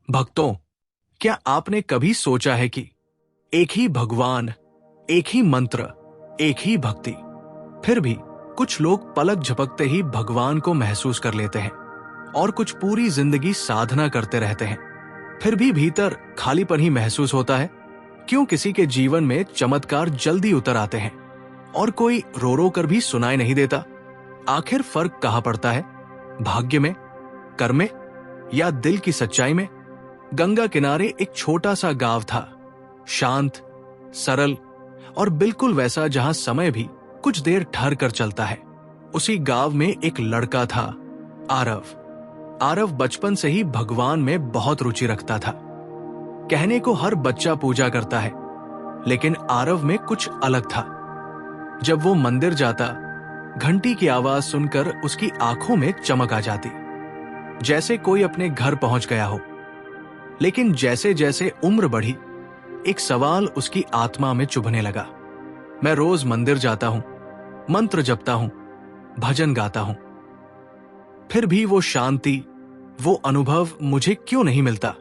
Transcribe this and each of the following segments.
भक्तों, क्या आपने कभी सोचा है कि एक ही भगवान, एक ही मंत्र, एक ही भक्ति, फिर भी कुछ लोग पलक झपकते ही भगवान को महसूस कर लेते हैं और कुछ पूरी जिंदगी साधना करते रहते हैं, फिर भी भीतर खालीपन ही महसूस होता है। क्यों किसी के जीवन में चमत्कार जल्दी उतर आते हैं और कोई रो रो कर भी सुनाई नहीं देता? आखिर फर्क कहां पड़ता है? भाग्य में, कर्म में, या दिल की सच्चाई में? गंगा किनारे एक छोटा सा गांव था, शांत, सरल और बिल्कुल वैसा जहां समय भी कुछ देर ठहर कर चलता है। उसी गांव में एक लड़का था, आरव। आरव बचपन से ही भगवान में बहुत रुचि रखता था। कहने को हर बच्चा पूजा करता है, लेकिन आरव में कुछ अलग था। जब वो मंदिर जाता, घंटी की आवाज सुनकर उसकी आंखों में चमक आ जाती, जैसे कोई अपने घर पहुंच गया हो। लेकिन जैसे जैसे उम्र बढ़ी, एक सवाल उसकी आत्मा में चुभने लगा। मैं रोज मंदिर जाता हूं, मंत्र जपता हूं, भजन गाता हूं, फिर भी वो शांति, वो अनुभव मुझे क्यों नहीं मिलता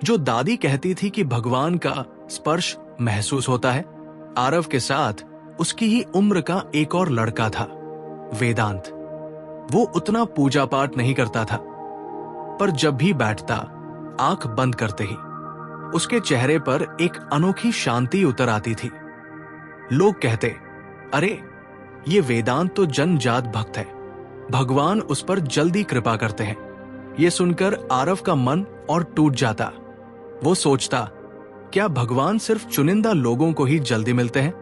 जो दादी कहती थी कि भगवान का स्पर्श महसूस होता है। आरव के साथ उसकी ही उम्र का एक और लड़का था, वेदांत। वो उतना पूजा पाठ नहीं करता था, पर जब भी बैठता, आंख बंद करते ही उसके चेहरे पर एक अनोखी शांति उतर आती थी। लोग कहते, अरे ये वेदांत तो जन्मजात भक्त है, भगवान उस पर जल्दी कृपा करते हैं। ये सुनकर आरव का मन और टूट जाता। वो सोचता, क्या भगवान सिर्फ चुनिंदा लोगों को ही जल्दी मिलते हैं?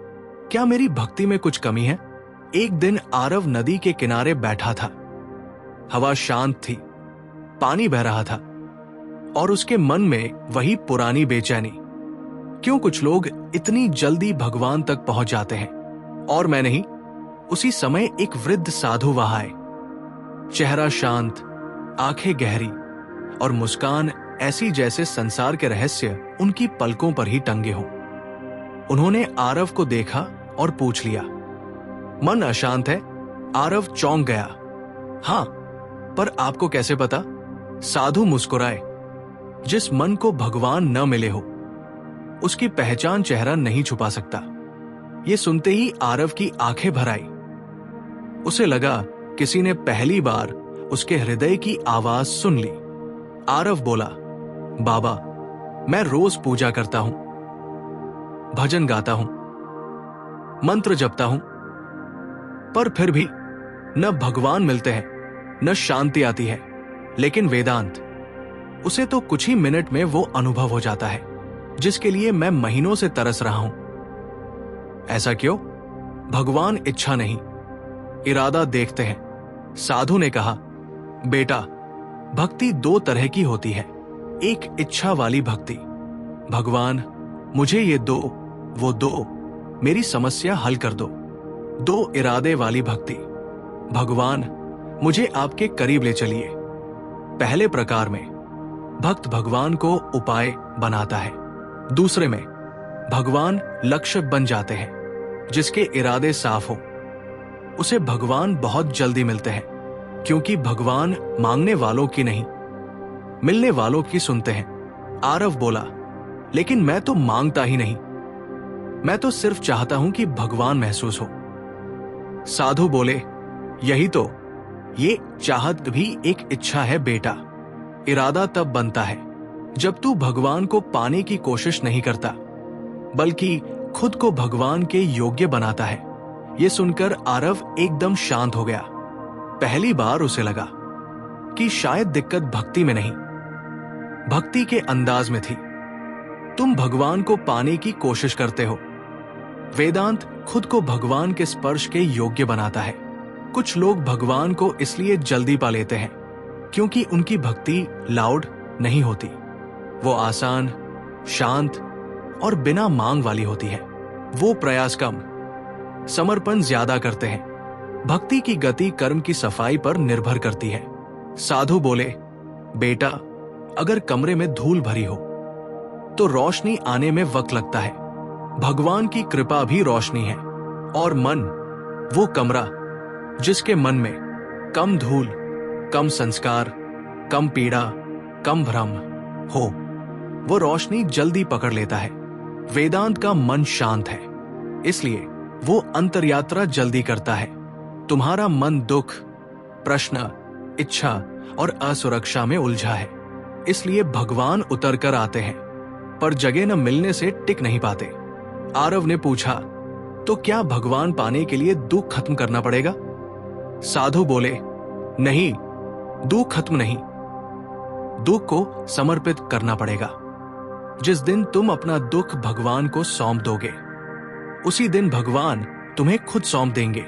क्या मेरी भक्ति में कुछ कमी है? एक दिन आरव नदी के किनारे बैठा था। हवा शांत थी, पानी बह रहा था और उसके मन में वही पुरानी बेचैनी। क्यों कुछ लोग इतनी जल्दी भगवान तक पहुंच जाते हैं और मैं नहीं? उसी समय एक वृद्ध साधु वहां आए। चेहरा शांत, आंखें गहरी और मुस्कान ऐसी जैसे संसार के रहस्य उनकी पलकों पर ही टंगे हों। उन्होंने आरव को देखा और पूछ लिया, मन अशांत है? आरव चौंक गया। हां, पर आपको कैसे पता? साधु मुस्कुराए। जिस मन को भगवान न मिले हो, उसकी पहचान चेहरा नहीं छुपा सकता। ये सुनते ही आरव की आंखें भर आई। उसे लगा किसी ने पहली बार उसके हृदय की आवाज सुन ली। आरव बोला, बाबा, मैं रोज पूजा करता हूं, भजन गाता हूं, मंत्र जपता हूं, पर फिर भी न भगवान मिलते हैं, न शांति आती है। लेकिन वेदांत, उसे तो कुछ ही मिनट में वो अनुभव हो जाता है जिसके लिए मैं महीनों से तरस रहा हूं। ऐसा क्यों? भगवान इच्छा नहीं, इरादा देखते हैं। साधु ने कहा, बेटा, भक्ति दो तरह की होती है। एक इच्छा वाली भक्ति, भगवान मुझे ये दो, वो दो, मेरी समस्या हल कर दो। दो इरादे वाली भक्ति, भगवान मुझे आपके करीब ले चलिए। पहले प्रकार में भक्त भगवान को उपाय बनाता है, दूसरे में भगवान लक्ष्य बन जाते हैं। जिसके इरादे साफ हो, उसे भगवान बहुत जल्दी मिलते हैं, क्योंकि भगवान मांगने वालों की नहीं, मिलने वालों की सुनते हैं। आरव बोला, लेकिन मैं तो मांगता ही नहीं, मैं तो सिर्फ चाहता हूं कि भगवान महसूस हो। साधु बोले, यही तो, ये चाहत भी एक इच्छा है बेटा। इरादा तब बनता है जब तू भगवान को पाने की कोशिश नहीं करता, बल्कि खुद को भगवान के योग्य बनाता है। यह सुनकर आरव एकदम शांत हो गया। पहली बार उसे लगा कि शायद दिक्कत भक्ति में नहीं, भक्ति के अंदाज में थी। तुम भगवान को पाने की कोशिश करते हो। वेदांत खुद को भगवान के स्पर्श के योग्य बनाता है। कुछ लोग भगवान को इसलिए जल्दी पा लेते हैं क्योंकि उनकी भक्ति लाउड नहीं होती, वो आसान, शांत और बिना मांग वाली होती है। वो प्रयास कम, समर्पण ज्यादा करते हैं। भक्ति की गति कर्म की सफाई पर निर्भर करती है। साधु बोले, बेटा, अगर कमरे में धूल भरी हो तो रोशनी आने में वक्त लगता है। भगवान की कृपा भी रोशनी है। और मन, वो कमरा जिसके मन में कम धूल, कम संस्कार, कम पीड़ा, कम भ्रम, हो, वो रोशनी जल्दी पकड़ लेता है। वेदांत का मन शांत है, इसलिए वो अंतर्यात्रा जल्दी करता है। तुम्हारा मन दुख, प्रश्न, इच्छा और असुरक्षा में उलझा है, इसलिए भगवान उतर कर आते हैं, पर जगह न मिलने से टिक नहीं पाते। आरव ने पूछा, तो क्या भगवान पाने के लिए दुख खत्म करना पड़ेगा? साधु बोले, नहीं, दुख खत्म नहीं, दुख को समर्पित करना पड़ेगा। जिस दिन तुम अपना दुख भगवान को सौंप दोगे, उसी दिन भगवान तुम्हें खुद सौंप देंगे।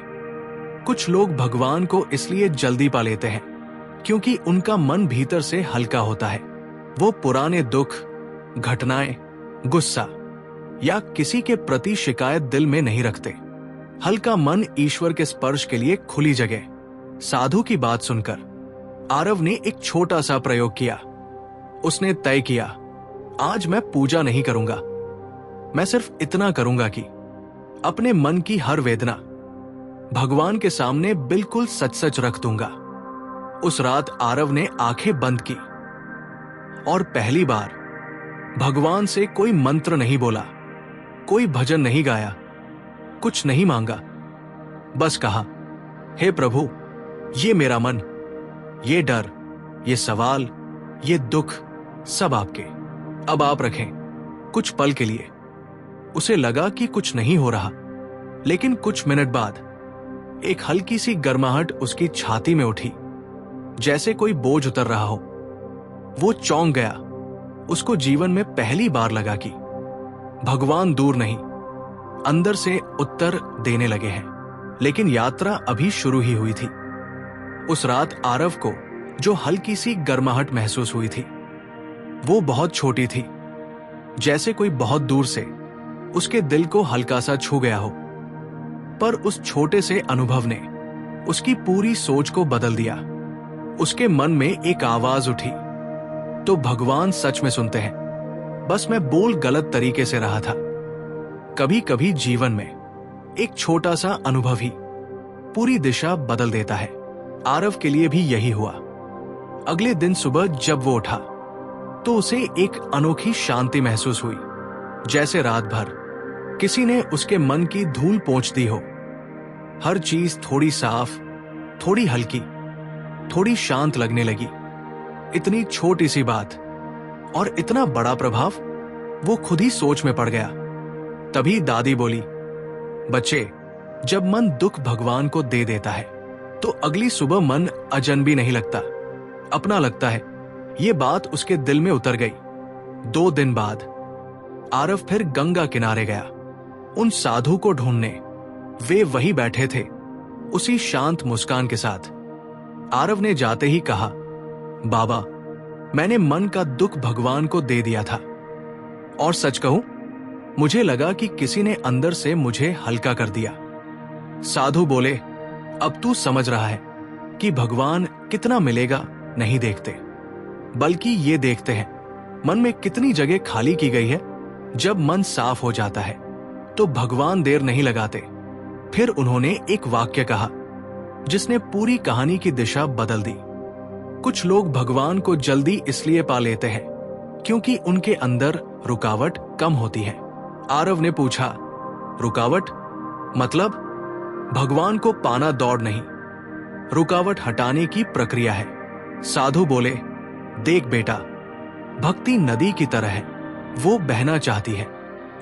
कुछ लोग भगवान को इसलिए जल्दी पा लेते हैं क्योंकि उनका मन भीतर से हल्का होता है। वो पुराने दुख, घटनाएं, गुस्सा या किसी के प्रति शिकायत दिल में नहीं रखते। हल्का मन ईश्वर के स्पर्श के लिए खुली जगह। साधु की बात सुनकर आरव ने एक छोटा सा प्रयोग किया। उसने तय किया, आज मैं पूजा नहीं करूंगा, मैं सिर्फ इतना करूंगा कि अपने मन की हर वेदना भगवान के सामने बिल्कुल सच सच रख दूंगा। उस रात आरव ने आंखें बंद की और पहली बार भगवान से कोई मंत्र नहीं बोला, कोई भजन नहीं गाया, कुछ नहीं मांगा। बस कहा, हे प्रभु, ये मेरा मन, ये डर, ये सवाल, ये दुख सब आपके, अब आप रखें। कुछ पल के लिए उसे लगा कि कुछ नहीं हो रहा, लेकिन कुछ मिनट बाद एक हल्की सी गर्माहट उसकी छाती में उठी, जैसे कोई बोझ उतर रहा हो। वो चौंक गया। उसको जीवन में पहली बार लगा कि भगवान दूर नहीं, अंदर से उत्तर देने लगे हैं। लेकिन यात्रा अभी शुरू ही हुई थी। उस रात आरव को जो हल्की सी गर्माहट महसूस हुई थी, वो बहुत छोटी थी, जैसे कोई बहुत दूर से उसके दिल को हल्का सा छू गया हो। पर उस छोटे से अनुभव ने उसकी पूरी सोच को बदल दिया। उसके मन में एक आवाज उठी, तो भगवान सच में सुनते हैं, बस मैं बोल गलत तरीके से रहा था। कभी कभी जीवन में एक छोटा सा अनुभव ही पूरी दिशा बदल देता है। आरव के लिए भी यही हुआ। अगले दिन सुबह जब वो उठा तो उसे एक अनोखी शांति महसूस हुई, जैसे रात भर किसी ने उसके मन की धूल पोंछ दी हो। हर चीज थोड़ी साफ, थोड़ी हल्की, थोड़ी शांत लगने लगी। इतनी छोटी सी बात और इतना बड़ा प्रभाव, वो खुद ही सोच में पड़ गया। तभी दादी बोली, बच्चे, जब मन दुख भगवान को दे देता है तो अगली सुबह मन अजनबी नहीं लगता, अपना लगता है। ये बात उसके दिल में उतर गई। 2 दिन बाद आरव फिर गंगा किनारे गया, उन साधु को ढूंढने। वे वही बैठे थे, उसी शांत मुस्कान के साथ। आरव ने जाते ही कहा, बाबा, मैंने मन का दुख भगवान को दे दिया था, और सच कहूं, मुझे लगा कि किसी ने अंदर से मुझे हल्का कर दिया। साधु बोले, अब तू समझ रहा है कि भगवान कितना मिलेगा नहीं देखते, बल्कि ये देखते हैं मन में कितनी जगह खाली की गई है। जब मन साफ हो जाता है तो भगवान देर नहीं लगाते। फिर उन्होंने एक वाक्य कहा जिसने पूरी कहानी की दिशा बदल दी। कुछ लोग भगवान को जल्दी इसलिए पा लेते हैं क्योंकि उनके अंदर रुकावट कम होती है। आरव ने पूछा, रुकावट मतलब? भगवान को पाना दौड़ नहीं, रुकावट हटाने की प्रक्रिया है। साधु बोले, देख बेटा, भक्ति नदी की तरह है। वो बहना चाहती है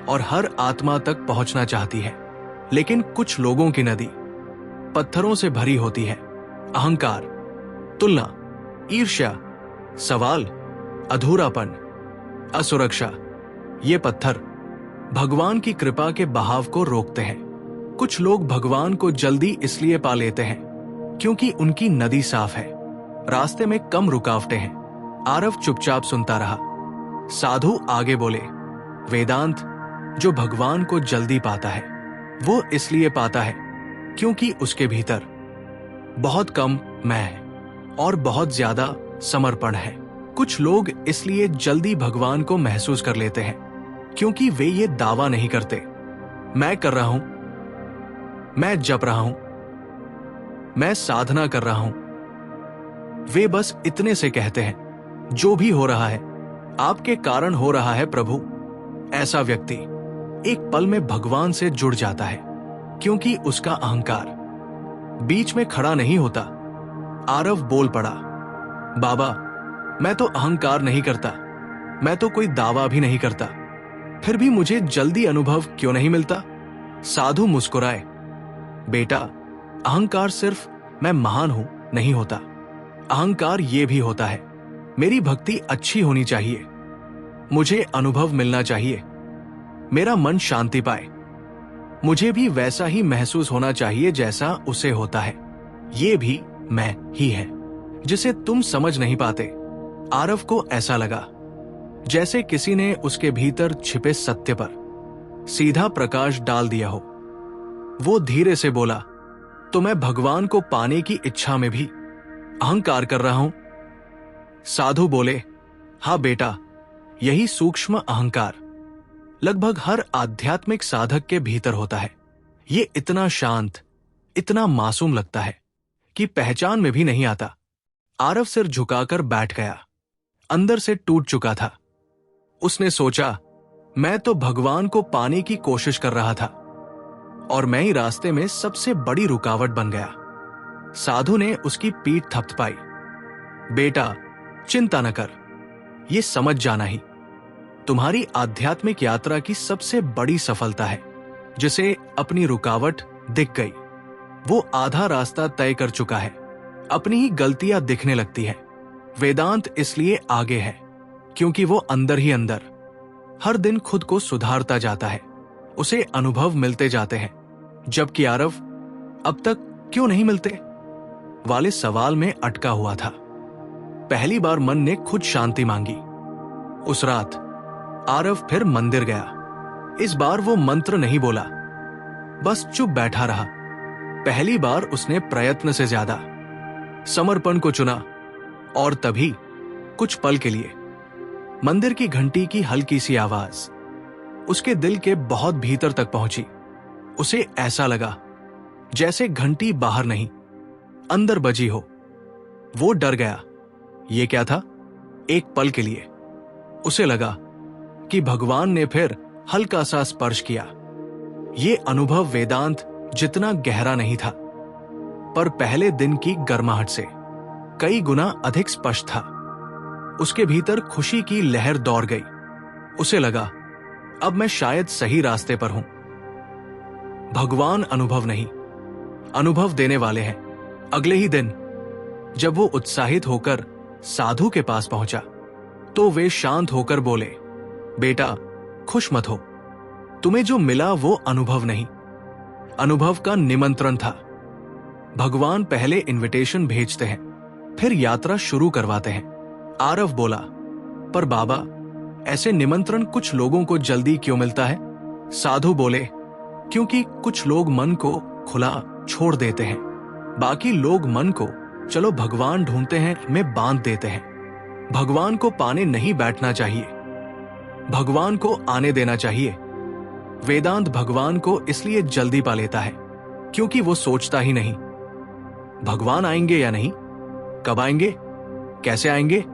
और हर आत्मा तक पहुंचना चाहती है, लेकिन कुछ लोगों की नदी पत्थरों से भरी होती है। अहंकार, तुलना, ईर्ष्या, सवाल, अधूरापन, असुरक्षा, ये पत्थर भगवान की कृपा के बहाव को रोकते हैं। कुछ लोग भगवान को जल्दी इसलिए पा लेते हैं क्योंकि उनकी नदी साफ है, रास्ते में कम रुकावटें हैं। आरव चुपचाप सुनता रहा। साधु आगे बोले, वेदांत जो भगवान को जल्दी पाता है वो इसलिए पाता है क्योंकि उसके भीतर बहुत कम मैं है और बहुत ज्यादा समर्पण है। कुछ लोग इसलिए जल्दी भगवान को महसूस कर लेते हैं क्योंकि वे ये दावा नहीं करते, मैं कर रहा हूं, मैं जप रहा हूं, मैं साधना कर रहा हूं। वे बस इतने से कहते हैं, जो भी हो रहा है आपके कारण हो रहा है प्रभु। ऐसा व्यक्ति एक पल में भगवान से जुड़ जाता है, क्योंकि उसका अहंकार बीच में खड़ा नहीं होता। आरव बोल पड़ा, बाबा, मैं तो अहंकार नहीं करता, मैं तो कोई दावा भी नहीं करता, फिर भी मुझे जल्दी अनुभव क्यों नहीं मिलता? साधु मुस्कुराए, बेटा, अहंकार सिर्फ मैं महान हूं नहीं होता। अहंकार ये भी होता है, मेरी भक्ति अच्छी होनी चाहिए, मुझे अनुभव मिलना चाहिए, मेरा मन शांति पाए, मुझे भी वैसा ही महसूस होना चाहिए जैसा उसे होता है। ये भी मैं ही है, जिसे तुम समझ नहीं पाते। आरव को ऐसा लगा जैसे किसी ने उसके भीतर छिपे सत्य पर सीधा प्रकाश डाल दिया हो। वो धीरे से बोला, तो मैं भगवान को पाने की इच्छा में भी अहंकार कर रहा हूं? साधु बोले, हां बेटा, यही सूक्ष्म अहंकार लगभग हर आध्यात्मिक साधक के भीतर होता है। ये इतना शांत, इतना मासूम लगता है कि पहचान में भी नहीं आता। आरव सिर झुकाकर बैठ गया, अंदर से टूट चुका था। उसने सोचा, मैं तो भगवान को पाने की कोशिश कर रहा था और मैं ही रास्ते में सबसे बड़ी रुकावट बन गया। साधु ने उसकी पीठ थपथपाई, बेटा, चिंता न कर, ये समझ जाना ही तुम्हारी आध्यात्मिक यात्रा की सबसे बड़ी सफलता है। जिसे अपनी रुकावट दिख गई, वो आधा रास्ता तय कर चुका है। अपनी ही गलतियां दिखने लगती है। वेदांत इसलिए आगे है क्योंकि वो अंदर ही अंदर हर दिन खुद को सुधारता जाता है, उसे अनुभव मिलते जाते हैं। जबकि आरव अब तक क्यों नहीं मिलते वाले सवाल में अटका हुआ था। पहली बार मन ने खुद शांति मांगी। उस रात आरव फिर मंदिर गया। इस बार वो मंत्र नहीं बोला, बस चुप बैठा रहा। पहली बार उसने प्रयत्न से ज्यादा समर्पण को चुना। और तभी कुछ पल के लिए मंदिर की घंटी की हल्की सी आवाज उसके दिल के बहुत भीतर तक पहुंची। उसे ऐसा लगा जैसे घंटी बाहर नहीं, अंदर बजी हो। वो डर गया। ये क्या था? एक पल के लिए उसे लगा कि भगवान ने फिर हल्का सा स्पर्श किया। ये अनुभव वेदांत जितना गहरा नहीं था, पर पहले दिन की गर्माहट से कई गुना अधिक स्पष्ट था। उसके भीतर खुशी की लहर दौड़ गई। उसे लगा, अब मैं शायद सही रास्ते पर हूं। भगवान अनुभव नहीं, अनुभव देने वाले हैं। अगले ही दिन जब वो उत्साहित होकर साधु के पास पहुंचा, तो वे शांत होकर बोले, बेटा, खुश मत हो, तुम्हें जो मिला वो अनुभव नहीं, अनुभव का निमंत्रण था। भगवान पहले इनविटेशन भेजते हैं, फिर यात्रा शुरू करवाते हैं। आरव बोला, पर बाबा, ऐसे निमंत्रण कुछ लोगों को जल्दी क्यों मिलता है? साधु बोले, क्योंकि कुछ लोग मन को खुला छोड़ देते हैं, बाकी लोग मन को चलो भगवान ढूंढते हैं में बांध देते हैं। भगवान को पाने नहीं बैठना चाहिए, भगवान को आने देना चाहिए। वेदांत भगवान को इसलिए जल्दी पा लेता है क्योंकि वो सोचता ही नहीं भगवान आएंगे या नहीं, कब आएंगे, कैसे आएंगे।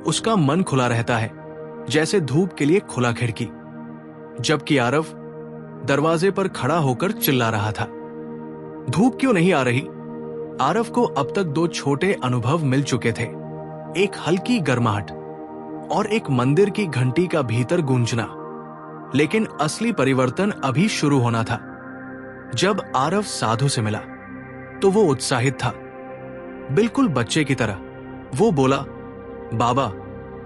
उसका मन खुला रहता है, जैसे धूप के लिए खुला खिड़की। जबकि आरव दरवाजे पर खड़ा होकर चिल्ला रहा था, धूप क्यों नहीं आ रही? आरव को अब तक दो छोटे अनुभव मिल चुके थे, एक हल्की गर्माहट और एक मंदिर की घंटी का भीतर गूंजना। लेकिन असली परिवर्तन अभी शुरू होना था। जब आरव साधु से मिला तो वो उत्साहित था, बिल्कुल बच्चे की तरह। वो बोला, बाबा,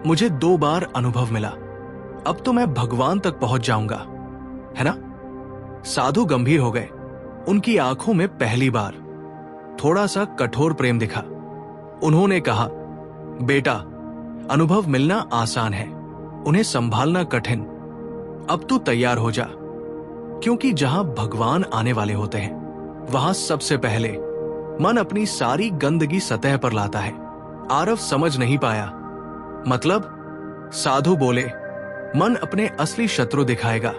मुझे 2 बार अनुभव मिला, अब तो मैं भगवान तक पहुंच जाऊंगा, है ना? साधु गंभीर हो गए। उनकी आंखों में पहली बार थोड़ा सा कठोर प्रेम दिखा। उन्होंने कहा, बेटा, अनुभव मिलना आसान है, उन्हें संभालना कठिन। अब तू तैयार हो जा, क्योंकि जहां भगवान आने वाले होते हैं वहां सबसे पहले मन अपनी सारी गंदगी सतह पर लाता है। आरव समझ नहीं पाया। मतलब? साधु बोले, मन अपने असली शत्रु दिखाएगा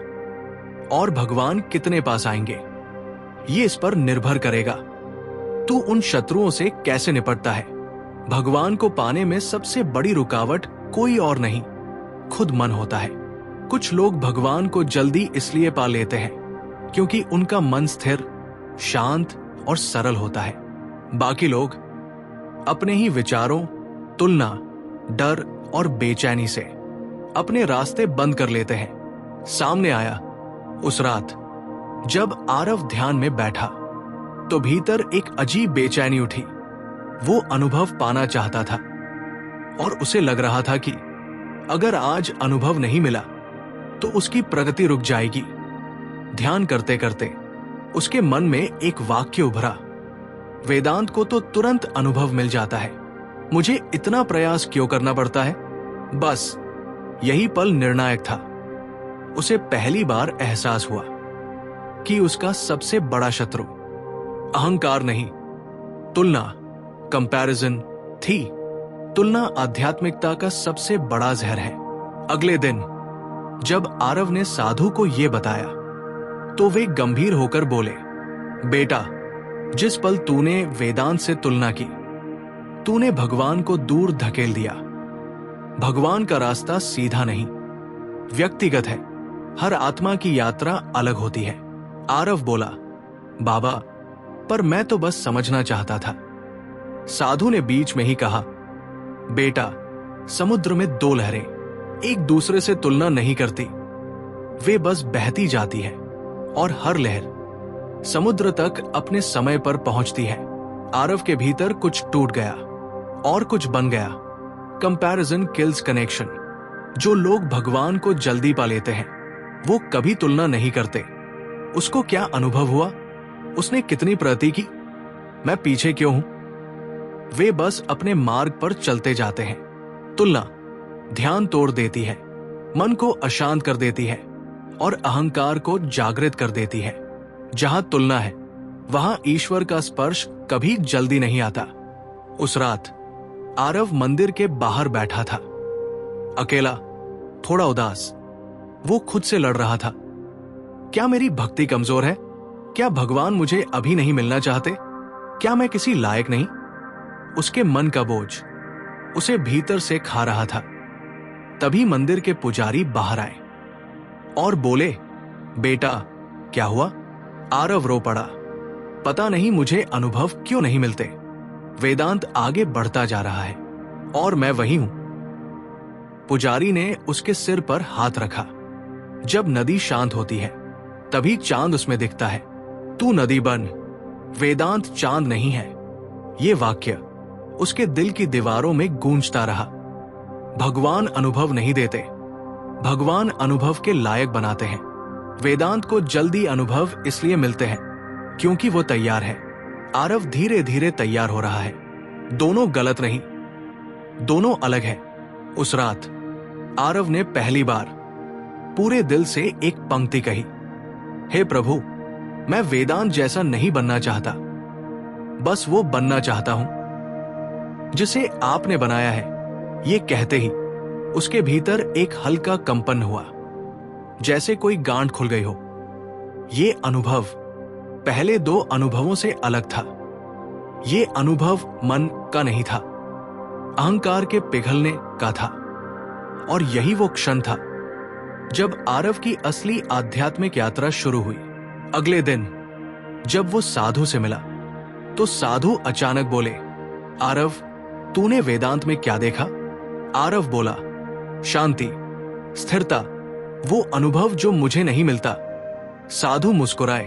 और भगवान कितने पास आएंगे ये इस पर निर्भर करेगा। तू उन शत्रुओं से कैसे निपटता है। भगवान को पाने में सबसे बड़ी रुकावट कोई और नहीं, खुद मन होता है। कुछ लोग भगवान को जल्दी इसलिए पा लेते हैं क्योंकि उनका मन स्थिर, शांत और सरल होता है। बाकी लोग अपने ही विचारों, तुलना, डर और बेचैनी से अपने रास्ते बंद कर लेते हैं। सामने आया उस रात जब आरव ध्यान में बैठा तो भीतर एक अजीब बेचैनी उठी। वो अनुभव पाना चाहता था और उसे लग रहा था कि अगर आज अनुभव नहीं मिला तो उसकी प्रगति रुक जाएगी। ध्यान करते करते उसके मन में एक वाक्य उभरा, वेदांत को तो तुरंत अनुभव मिल जाता है, मुझे इतना प्रयास क्यों करना पड़ता है। बस यही पल निर्णायक था। उसे पहली बार एहसास हुआ कि उसका सबसे बड़ा शत्रु अहंकार नहीं, तुलना, कंपैरिजन थी। तुलना आध्यात्मिकता का सबसे बड़ा जहर है। अगले दिन जब आरव ने साधु को यह बताया तो वे गंभीर होकर बोले, बेटा, जिस पल तूने वेदांत से तुलना की, तूने भगवान को दूर धकेल दिया। भगवान का रास्ता सीधा नहीं, व्यक्तिगत है। हर आत्मा की यात्रा अलग होती है। आरव बोला, बाबा, पर मैं तो बस समझना चाहता था। साधु ने बीच में ही कहा, बेटा, समुद्र में दो लहरें एक दूसरे से तुलना नहीं करती, वे बस बहती जाती है और हर लहर समुद्र तक अपने समय पर पहुंचती है। आरव के भीतर कुछ टूट गया और कुछ बन गया। Comparison kills connection. जो लोग भगवान को जल्दी पा लेते हैं वो कभी तुलना नहीं करते। उसको क्या अनुभव हुआ, उसने कितनी प्रगति की, मैं पीछे क्यों हूं। वे बस अपने मार्ग पर चलते जाते हैं। तुलना ध्यान तोड़ देती है, मन को अशांत कर देती है और अहंकार को जागृत कर देती है। जहां तुलना है वहां ईश्वर का स्पर्श कभी जल्दी नहीं आता। उस रात आरव मंदिर के बाहर बैठा था, अकेला, थोड़ा उदास। वो खुद से लड़ रहा था, क्या मेरी भक्ति कमजोर है? क्या भगवान मुझे अभी नहीं मिलना चाहते? क्या मैं किसी लायक नहीं? उसके मन का बोझ उसे भीतर से खा रहा था। तभी मंदिर के पुजारी बाहर आए और बोले, बेटा, क्या हुआ? आरव रो पड़ा, पता नहीं मुझे अनुभव क्यों नहीं मिलते। वेदांत आगे बढ़ता जा रहा है और मैं वही हूं। पुजारी ने उसके सिर पर हाथ रखा। जब नदी शांत होती है तभी चांद उसमें दिखता है। तू नदी बन, वेदांत चांद नहीं है। ये वाक्य उसके दिल की दीवारों में गूंजता रहा। भगवान अनुभव नहीं देते, भगवान अनुभव के लायक बनाते हैं। वेदांत को जल्दी अनुभव इसलिए मिलते हैं क्योंकि वो तैयार है। आरव धीरे धीरे तैयार हो रहा है। दोनों गलत नहीं, दोनों अलग है। उस रात आरव ने पहली बार पूरे दिल से एक पंक्ति कही, हे प्रभु, मैं वेदांत जैसा नहीं बनना चाहता, बस वो बनना चाहता हूं जिसे आपने बनाया है। ये कहते ही उसके भीतर एक हल्का कंपन हुआ, जैसे कोई गांठ खुल गई हो। ये अनुभव पहले दो अनुभवों से अलग था। ये अनुभव मन का नहीं था, अहंकार के पिघलने का था। और यही वो क्षण था जब आरव की असली आध्यात्मिक यात्रा शुरू हुई। अगले दिन जब वो साधु से मिला तो साधु अचानक बोले, आरव, तूने वेदांत में क्या देखा? आरव बोला, शांति, स्थिरता, वो अनुभव जो मुझे नहीं मिलता। साधु मुस्कुराए,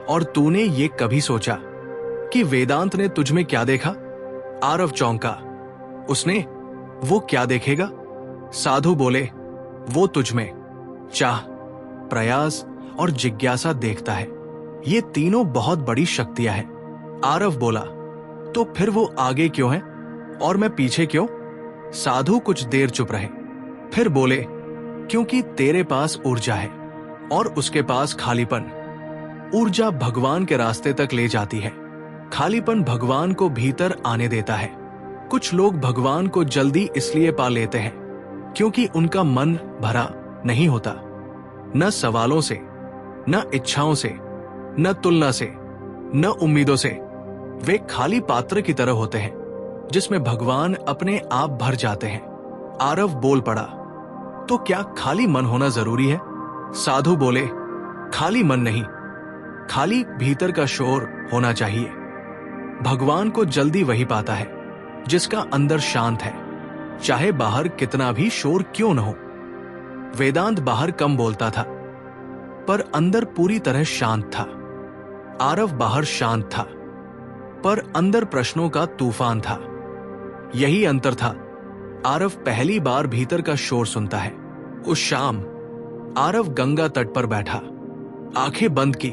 और तूने ये कभी सोचा कि वेदांत ने तुझ में क्या देखा? आरव चौंका। उसने वो क्या देखेगा? साधु बोले, वो तुझ में चाह, प्रयास और जिज्ञासा देखता है। ये तीनों बहुत बड़ी शक्तियां हैं। आरव बोला, तो फिर वो आगे क्यों है और मैं पीछे क्यों? साधु कुछ देर चुप रहे, फिर बोले, क्योंकि तेरे पास ऊर्जा है और उसके पास खालीपन। ऊर्जा भगवान के रास्ते तक ले जाती है, खालीपन भगवान को भीतर आने देता है। कुछ लोग भगवान को जल्दी इसलिए पा लेते हैं क्योंकि उनका मन भरा नहीं होता, न सवालों से, न इच्छाओं से, न तुलना से, न उम्मीदों से। वे खाली पात्र की तरह होते हैं जिसमें भगवान अपने आप भर जाते हैं। आरव बोल पड़ा, तो क्या खाली मन होना जरूरी है? साधु बोले, खाली मन नहीं, खाली भीतर का शोर होना चाहिए। भगवान को जल्दी वही पाता है जिसका अंदर शांत है, चाहे बाहर कितना भी शोर क्यों न हो। वेदांत बाहर कम बोलता था, पर अंदर पूरी तरह शांत था। आरव बाहर शांत था, पर अंदर प्रश्नों का तूफान था। यही अंतर था। आरव पहली बार भीतर का शोर सुनता है। उस शाम आरव गंगा तट पर बैठा, आंखें बंद की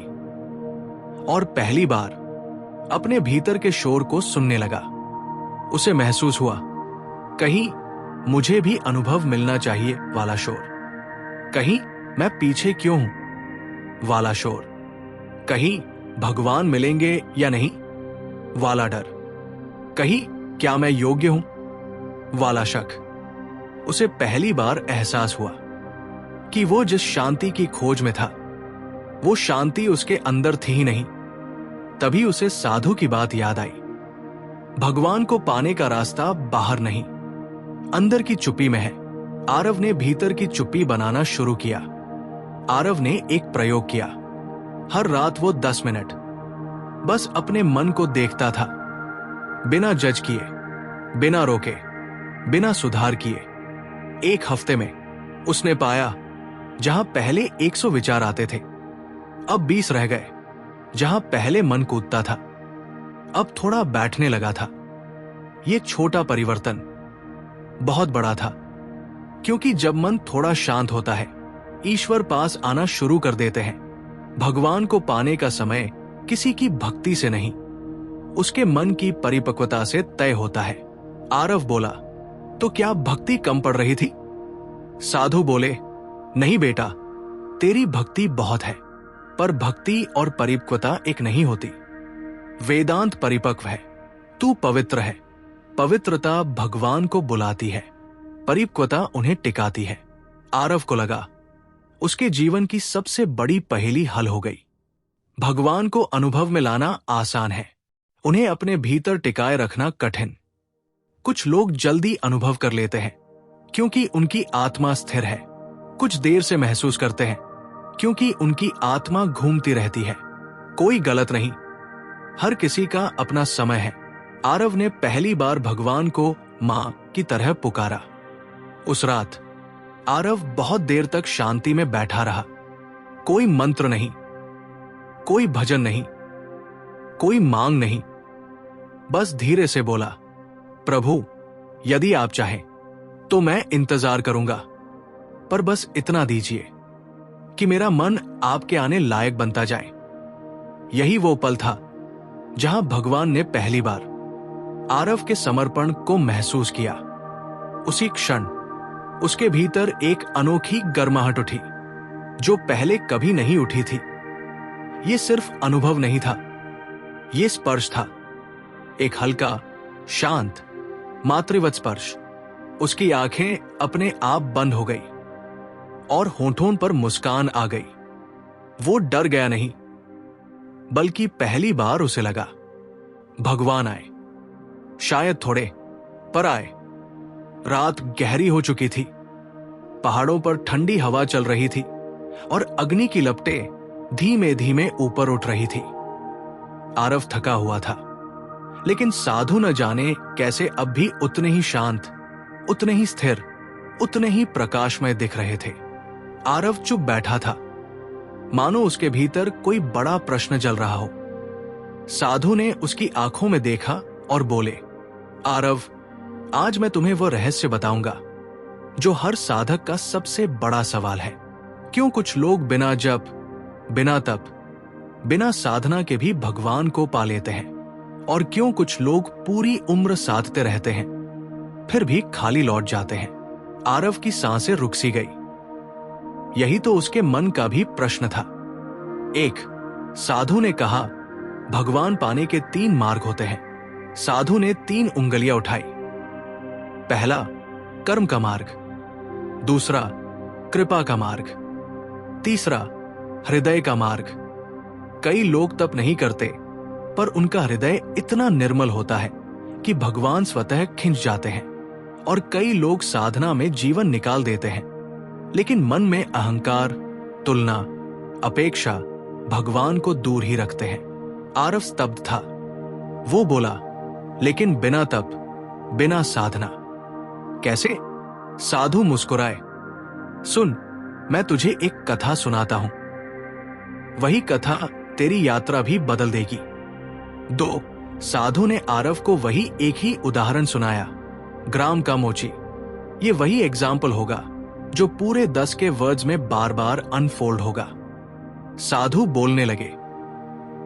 और पहली बार अपने भीतर के शोर को सुनने लगा। उसे महसूस हुआ, कहीं मुझे भी अनुभव मिलना चाहिए वाला शोर, कहीं मैं पीछे क्यों हूं वाला शोर, कहीं भगवान मिलेंगे या नहीं वाला डर, कहीं क्या मैं योग्य हूं वाला शक। उसे पहली बार एहसास हुआ कि वो जिस शांति की खोज में था, वो शांति उसके अंदर थी ही नहीं। तभी उसे साधु की बात याद आई। भगवान को पाने का रास्ता बाहर नहीं, अंदर की चुप्पी में है। आरव ने भीतर की चुप्पी बनाना शुरू किया। आरव ने एक प्रयोग किया। हर रात वो 10 मिनट बस अपने मन को देखता था, बिना जज किए, बिना रोके, बिना सुधार किए। 1 हफ्ते में उसने पाया, जहां पहले 100 विचार आते थे, अब 20 रह गए। जहां पहले मन कूदता था, अब थोड़ा बैठने लगा था। यह छोटा परिवर्तन बहुत बड़ा था, क्योंकि जब मन थोड़ा शांत होता है, ईश्वर पास आना शुरू कर देते हैं। भगवान को पाने का समय किसी की भक्ति से नहीं, उसके मन की परिपक्वता से तय होता है। आरव बोला, तो क्या भक्ति कम पड़ रही थी? साधु बोले, नहीं बेटा, तेरी भक्ति बहुत है, पर भक्ति और परिपक्वता एक नहीं होती। वेदांत परिपक्व है, तू पवित्र है। पवित्रता भगवान को बुलाती है, परिपक्वता उन्हें टिकाती है। आरव को लगा उसके जीवन की सबसे बड़ी पहेली हल हो गई। भगवान को अनुभव में लाना आसान है, उन्हें अपने भीतर टिकाए रखना कठिन। कुछ लोग जल्दी अनुभव कर लेते हैं क्योंकि उनकी आत्मा स्थिर है, कुछ देर से महसूस करते हैं क्योंकि उनकी आत्मा घूमती रहती है। कोई गलत नहीं, हर किसी का अपना समय है। आरव ने पहली बार भगवान को मां की तरह पुकारा। उस रात आरव बहुत देर तक शांति में बैठा रहा। कोई मंत्र नहीं, कोई भजन नहीं, कोई मांग नहीं, बस धीरे से बोला, प्रभु, यदि आप चाहें तो मैं इंतजार करूंगा, पर बस इतना दीजिए कि मेरा मन आपके आने लायक बनता जाए। यही वो पल था जहां भगवान ने पहली बार आरव के समर्पण को महसूस किया। उसी क्षण उसके भीतर एक अनोखी गर्माहट उठी, जो पहले कभी नहीं उठी थी। यह सिर्फ अनुभव नहीं था, यह स्पर्श था, एक हल्का, शांत, मातृवत स्पर्श। उसकी आंखें अपने आप बंद हो गई और होठों पर मुस्कान आ गई। वो डर गया नहीं, बल्कि पहली बार उसे लगा भगवान आए, शायद थोड़े, पर आए। रात गहरी हो चुकी थी, पहाड़ों पर ठंडी हवा चल रही थी और अग्नि की लपटें धीमे धीमे ऊपर उठ रही थी। आरव थका हुआ था, लेकिन साधु न जाने कैसे अब भी उतने ही शांत, उतने ही स्थिर, उतने ही प्रकाशमय दिख रहे थे। आरव चुप बैठा था, मानो उसके भीतर कोई बड़ा प्रश्न जल रहा हो। साधु ने उसकी आंखों में देखा और बोले, आरव, आज मैं तुम्हें वो रहस्य बताऊंगा जो हर साधक का सबसे बड़ा सवाल है। क्यों कुछ लोग बिना जप, बिना तप, बिना साधना के भी भगवान को पा लेते हैं, और क्यों कुछ लोग पूरी उम्र साधते रहते हैं फिर भी खाली लौट जाते हैं। आरव की सांसें रुक सी गई। यही तो उसके मन का भी प्रश्न था। एक साधु ने कहा, भगवान पाने के 3 मार्ग होते हैं। साधु ने 3 उंगलियां उठाई। पहला कर्म का मार्ग, दूसरा कृपा का मार्ग, तीसरा हृदय का मार्ग। कई लोग तप नहीं करते, पर उनका हृदय इतना निर्मल होता है कि भगवान स्वतः खिंच जाते हैं। और कई लोग साधना में जीवन निकाल देते हैं, लेकिन मन में अहंकार, तुलना, अपेक्षा भगवान को दूर ही रखते हैं। आरव स्तब्ध था। वो बोला, लेकिन बिना तप, बिना साधना कैसे? साधु मुस्कुराए। सुन, मैं तुझे एक कथा सुनाता हूं। वही कथा तेरी यात्रा भी बदल देगी। 2 साधु ने आरव को वही एक ही उदाहरण सुनाया, ग्राम का मोची। ये वही एग्जाम्पल होगा जो पूरे 10 के वर्ड्स में बार बार अनफोल्ड होगा। साधु बोलने लगे,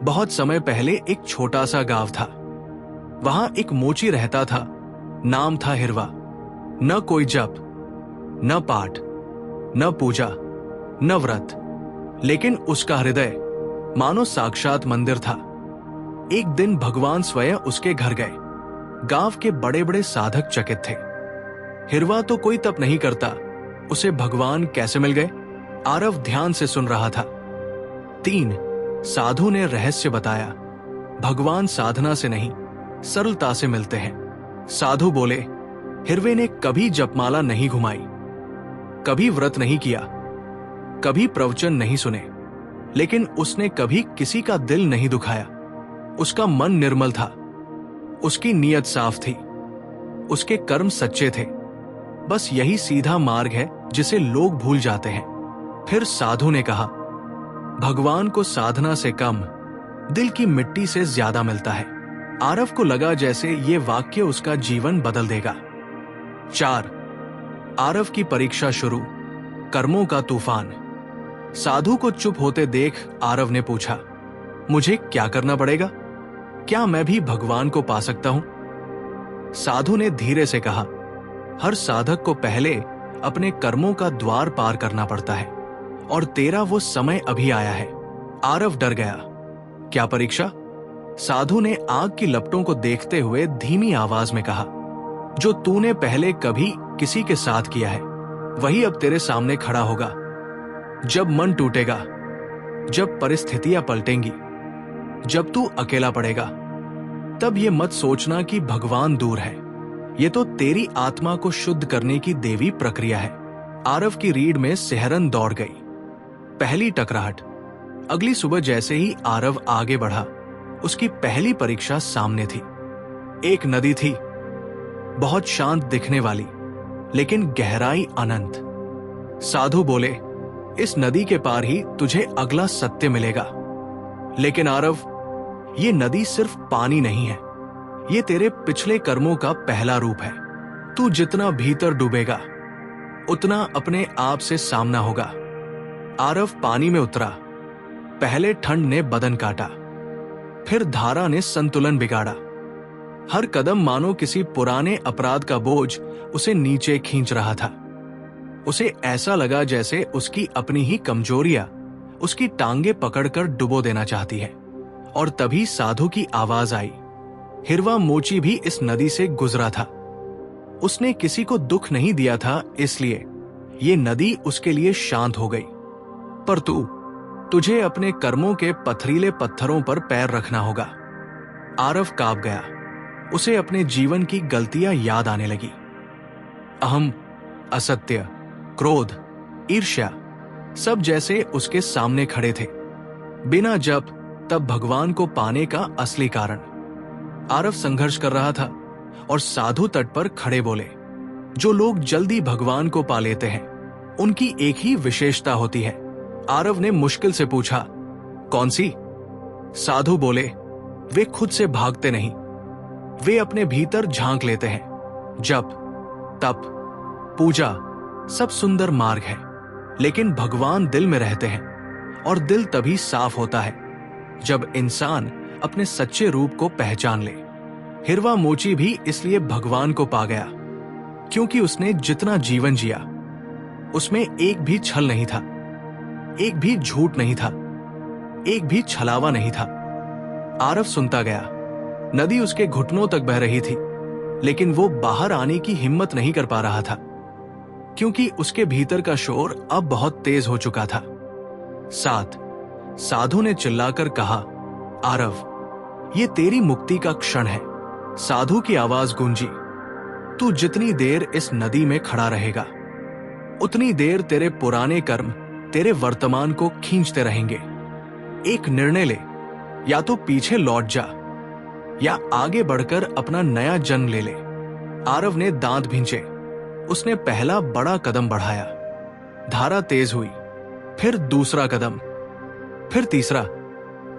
बहुत समय पहले एक छोटा सा गांव था। वहां एक मोची रहता था, नाम था हिरवा। न कोई जप, न पाठ, न पूजा, न व्रत, लेकिन उसका हृदय मानो साक्षात मंदिर था। एक दिन भगवान स्वयं उसके घर गए। गांव के बड़े बड़े साधक चकित थे। हिरवा तो कोई तप नहीं करता, उसे भगवान कैसे मिल गए? आरव ध्यान से सुन रहा था। 3 साधु ने रहस्य बताया, भगवान साधना से नहीं, सरलता से मिलते हैं। साधु बोले, हिरवे ने कभी जपमाला नहीं घुमाई, कभी व्रत नहीं किया, कभी प्रवचन नहीं सुने, लेकिन उसने कभी किसी का दिल नहीं दुखाया। उसका मन निर्मल था, उसकी नीयत साफ थी, उसके कर्म सच्चे थे। बस यही सीधा मार्ग है जिसे लोग भूल जाते हैं। फिर साधु ने कहा, भगवान को साधना से कम, दिल की मिट्टी से ज्यादा मिलता है। आरव को लगा जैसे ये वाक्य उसका जीवन बदल देगा। 4 आरव की परीक्षा शुरू, कर्मों का तूफान। साधु को चुप होते देख आरव ने पूछा, मुझे क्या करना पड़ेगा? क्या मैं भी भगवान को पा सकता हूं? साधु ने धीरे से कहा, हर साधक को पहले अपने कर्मों का द्वार पार करना पड़ता है, और तेरा वो समय अभी आया है। आरव डर गया। क्या परीक्षा? साधु ने आग की लपटों को देखते हुए धीमी आवाज में कहा, जो तूने पहले कभी किसी के साथ किया है वही अब तेरे सामने खड़ा होगा। जब मन टूटेगा, जब परिस्थितियां पलटेंगी, जब तू अकेला पड़ेगा, तब ये मत सोचना कि भगवान दूर है। ये तो तेरी आत्मा को शुद्ध करने की देवी प्रक्रिया है। आरव की रीढ़ में सिहरन दौड़ गई। पहली टकराहट। अगली सुबह जैसे ही आरव आगे बढ़ा, उसकी पहली परीक्षा सामने थी। एक नदी थी, बहुत शांत दिखने वाली, लेकिन गहराई अनंत। साधु बोले, इस नदी के पार ही तुझे अगला सत्य मिलेगा। लेकिन आरव, ये नदी सिर्फ पानी नहीं है, ये तेरे पिछले कर्मों का पहला रूप है। तू जितना भीतर डूबेगा, उतना अपने आप से सामना होगा। आरव पानी में उतरा। पहले ठंड ने बदन काटा, फिर धारा ने संतुलन बिगाड़ा। हर कदम मानो किसी पुराने अपराध का बोझ उसे नीचे खींच रहा था। उसे ऐसा लगा जैसे उसकी अपनी ही कमजोरियां उसकी टांगे पकड़कर डुबो देना चाहती है। और तभी साधु की आवाज आई। हिरवा मोची भी इस नदी से गुजरा था। उसने किसी को दुख नहीं दिया था, इसलिए ये नदी उसके लिए शांत हो गई। पर तुझे अपने कर्मों के पथरीले पत्थरों पर पैर रखना होगा। आरव कांप गया। उसे अपने जीवन की गलतियां याद आने लगी। अहम, असत्य, क्रोध, ईर्ष्या, सब जैसे उसके सामने खड़े थे। बिना जप तब भगवान को पाने का असली कारण। आरव संघर्ष कर रहा था और साधु तट पर खड़े बोले, जो लोग जल्दी भगवान को पा लेते हैं उनकी एक ही विशेषता होती है। आरव ने मुश्किल से पूछा, कौन सी? साधु बोले, वे खुद से भागते नहीं, वे अपने भीतर झांक लेते हैं। जप, तप, पूजा सब सुंदर मार्ग है, लेकिन भगवान दिल में रहते हैं, और दिल तभी साफ होता है जब इंसान अपने सच्चे रूप को पहचान ले। हिरवा मोची भी इसलिए भगवान को पा गया क्योंकि उसने जितना जीवन जिया उसमें एक भी छल नहीं था, एक भी झूठ नहीं था, एक भी छलावा नहीं था। आरव सुनता गया। नदी उसके घुटनों तक बह रही थी, लेकिन वो बाहर आने की हिम्मत नहीं कर पा रहा था क्योंकि उसके भीतर का शोर अब बहुत तेज हो चुका था। 7 साधु ने चिल्लाकर कहा, आरव, ये तेरी मुक्ति का क्षण है। साधु की आवाज गूंजी, तू जितनी देर इस नदी में खड़ा रहेगा उतनी देर तेरे पुराने कर्म तेरे वर्तमान को खींचते रहेंगे। एक निर्णय ले, या तो पीछे लौट जा या आगे बढ़कर अपना नया जन्म ले ले। आरव ने दांत भींचे। उसने पहला बड़ा कदम बढ़ाया। धारा तेज हुई, फिर दूसरा कदम, फिर तीसरा।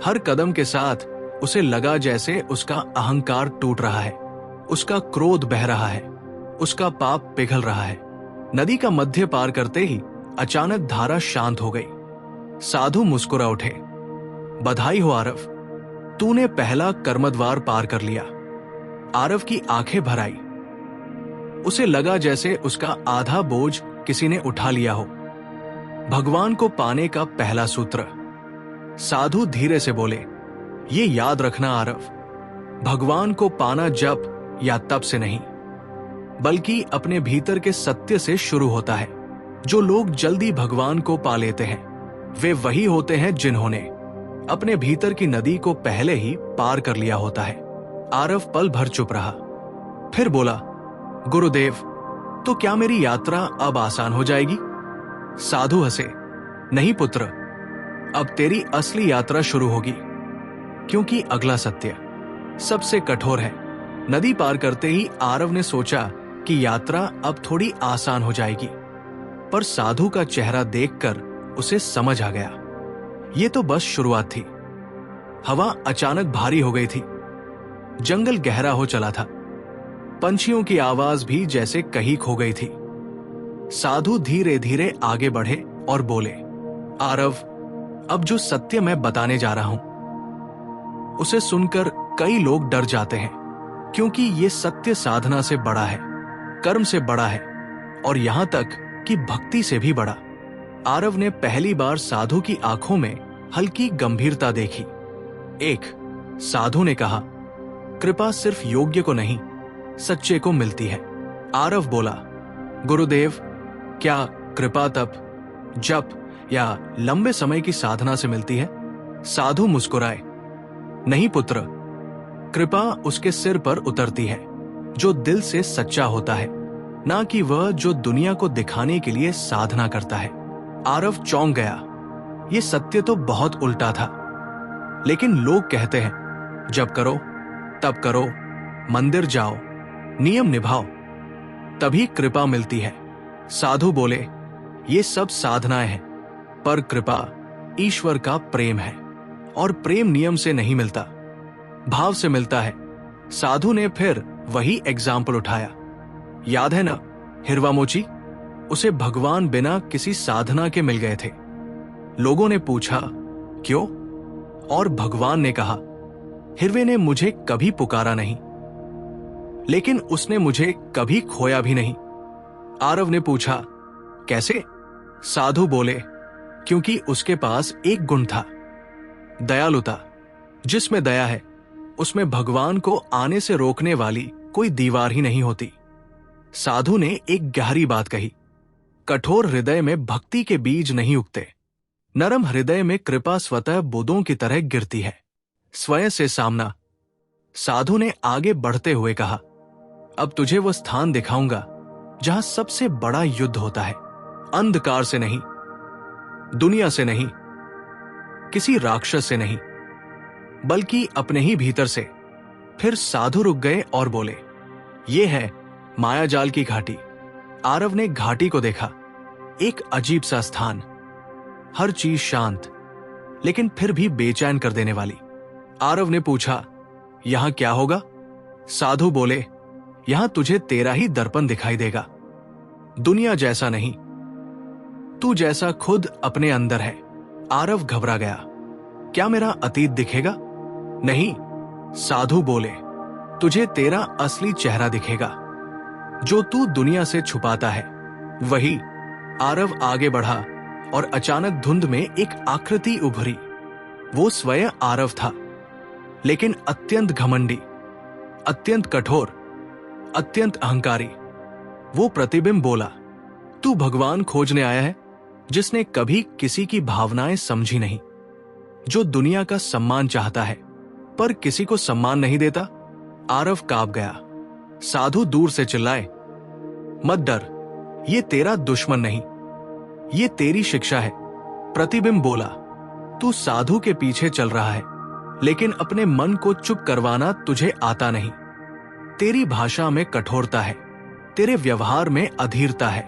हर कदम के साथ उसे लगा जैसे उसका अहंकार टूट रहा है, उसका क्रोध बह रहा है, उसका पाप पिघल रहा है। नदी का मध्य पार करते ही अचानक धारा शांत हो गई। साधु मुस्कुरा उठे। बधाई हो आरव, तूने पहला कर्मद्वार पार कर लिया। आरव की आंखें भर आई। उसे लगा जैसे उसका आधा बोझ किसी ने उठा लिया हो। भगवान को पाने का पहला सूत्र। साधु धीरे से बोले, ये याद रखना आरव, भगवान को पाना जप या तप से नहीं, बल्कि अपने भीतर के सत्य से शुरू होता है। जो लोग जल्दी भगवान को पा लेते हैं वे वही होते हैं जिन्होंने अपने भीतर की नदी को पहले ही पार कर लिया होता है। आरव पल भर चुप रहा, फिर बोला, गुरुदेव, तो क्या मेरी यात्रा अब आसान हो जाएगी? साधु हंसे। नहीं पुत्र, अब तेरी असली यात्रा शुरू होगी, क्योंकि अगला सत्य सबसे कठोर है। नदी पार करते ही आरव ने सोचा कि यात्रा अब थोड़ी आसान हो जाएगी, पर साधु का चेहरा देखकर उसे समझ आ गया, ये तो बस शुरुआत थी। हवा अचानक भारी हो गई थी। जंगल गहरा हो चला था। पंछियों की आवाज भी जैसे कहीं खो गई थी। साधु धीरे धीरे आगे बढ़े और बोले, आरव, अब जो सत्य मैं बताने जा रहा हूं उसे सुनकर कई लोग डर जाते हैं, क्योंकि ये सत्य साधना से बड़ा है, कर्म से बड़ा है और यहां तक कि भक्ति से भी बड़ा। आरव ने पहली बार साधु की आंखों में हल्की गंभीरता देखी। एक साधु ने कहा, कृपा सिर्फ योग्य को नहीं, सच्चे को मिलती है। आरव बोला, गुरुदेव, क्या कृपा तप, जप या लंबे समय की साधना से मिलती है? साधु मुस्कुराए। नहीं पुत्र, कृपा उसके सिर पर उतरती है जो दिल से सच्चा होता है, ना कि वह जो दुनिया को दिखाने के लिए साधना करता है। आरव चौंक गया। ये सत्य तो बहुत उल्टा था, लेकिन लोग कहते हैं जप करो, तप करो, मंदिर जाओ, नियम निभाओ, तभी कृपा मिलती है। साधु बोले, ये सब साधनाएं हैं, पर कृपा ईश्वर का प्रेम है, और प्रेम नियम से नहीं मिलता, भाव से मिलता है। साधु ने फिर वही एग्जाम्पल उठाया। याद है ना हिरवामोची? उसे भगवान बिना किसी साधना के मिल गए थे। लोगों ने पूछा, क्यों? और भगवान ने कहा, हिरवे ने मुझे कभी पुकारा नहीं, लेकिन उसने मुझे कभी खोया भी नहीं। आरव ने पूछा, कैसे? साधु बोले, क्योंकि उसके पास एक गुण था, दयालुता। जिसमें दया है उसमें भगवान को आने से रोकने वाली कोई दीवार ही नहीं होती। साधु ने एक गहरी बात कही, कठोर हृदय में भक्ति के बीज नहीं उगते, नरम हृदय में कृपा स्वतः बूंदों की तरह गिरती है। स्वयं से सामना। साधु ने आगे बढ़ते हुए कहा, अब तुझे वो स्थान दिखाऊंगा जहां सबसे बड़ा युद्ध होता है। अंधकार से नहीं, दुनिया से नहीं, किसी राक्षस से नहीं, बल्कि अपने ही भीतर से। फिर साधु रुक गए और बोले, ये है मायाजाल की घाटी। आरव ने घाटी को देखा। एक अजीब सा स्थान, हर चीज शांत, लेकिन फिर भी बेचैन कर देने वाली। आरव ने पूछा, यहां क्या होगा? साधु बोले, यहां तुझे तेरा ही दर्पण दिखाई देगा। दुनिया जैसा नहीं, तू जैसा खुद अपने अंदर है। आरव घबरा गया। क्या मेरा अतीत दिखेगा? नहीं, साधु बोले, तुझे तेरा असली चेहरा दिखेगा, जो तू दुनिया से छुपाता है वही। आरव आगे बढ़ा और अचानक धुंध में एक आकृति उभरी। वो स्वयं आरव था, लेकिन अत्यंत घमंडी, अत्यंत कठोर, अत्यंत अहंकारी। वो प्रतिबिंब बोला, तू भगवान खोजने आया है, जिसने कभी किसी की भावनाएं समझी नहीं, जो दुनिया का सम्मान चाहता है पर किसी को सम्मान नहीं देता। आरव कांप गया। साधु दूर से चिल्लाए, मत डर, ये तेरा दुश्मन नहीं, ये तेरी शिक्षा है। प्रतिबिंब बोला, तू साधु के पीछे चल रहा है, लेकिन अपने मन को चुप करवाना तुझे आता नहीं। तेरी भाषा में कठोरता है, तेरे व्यवहार में अधीरता है।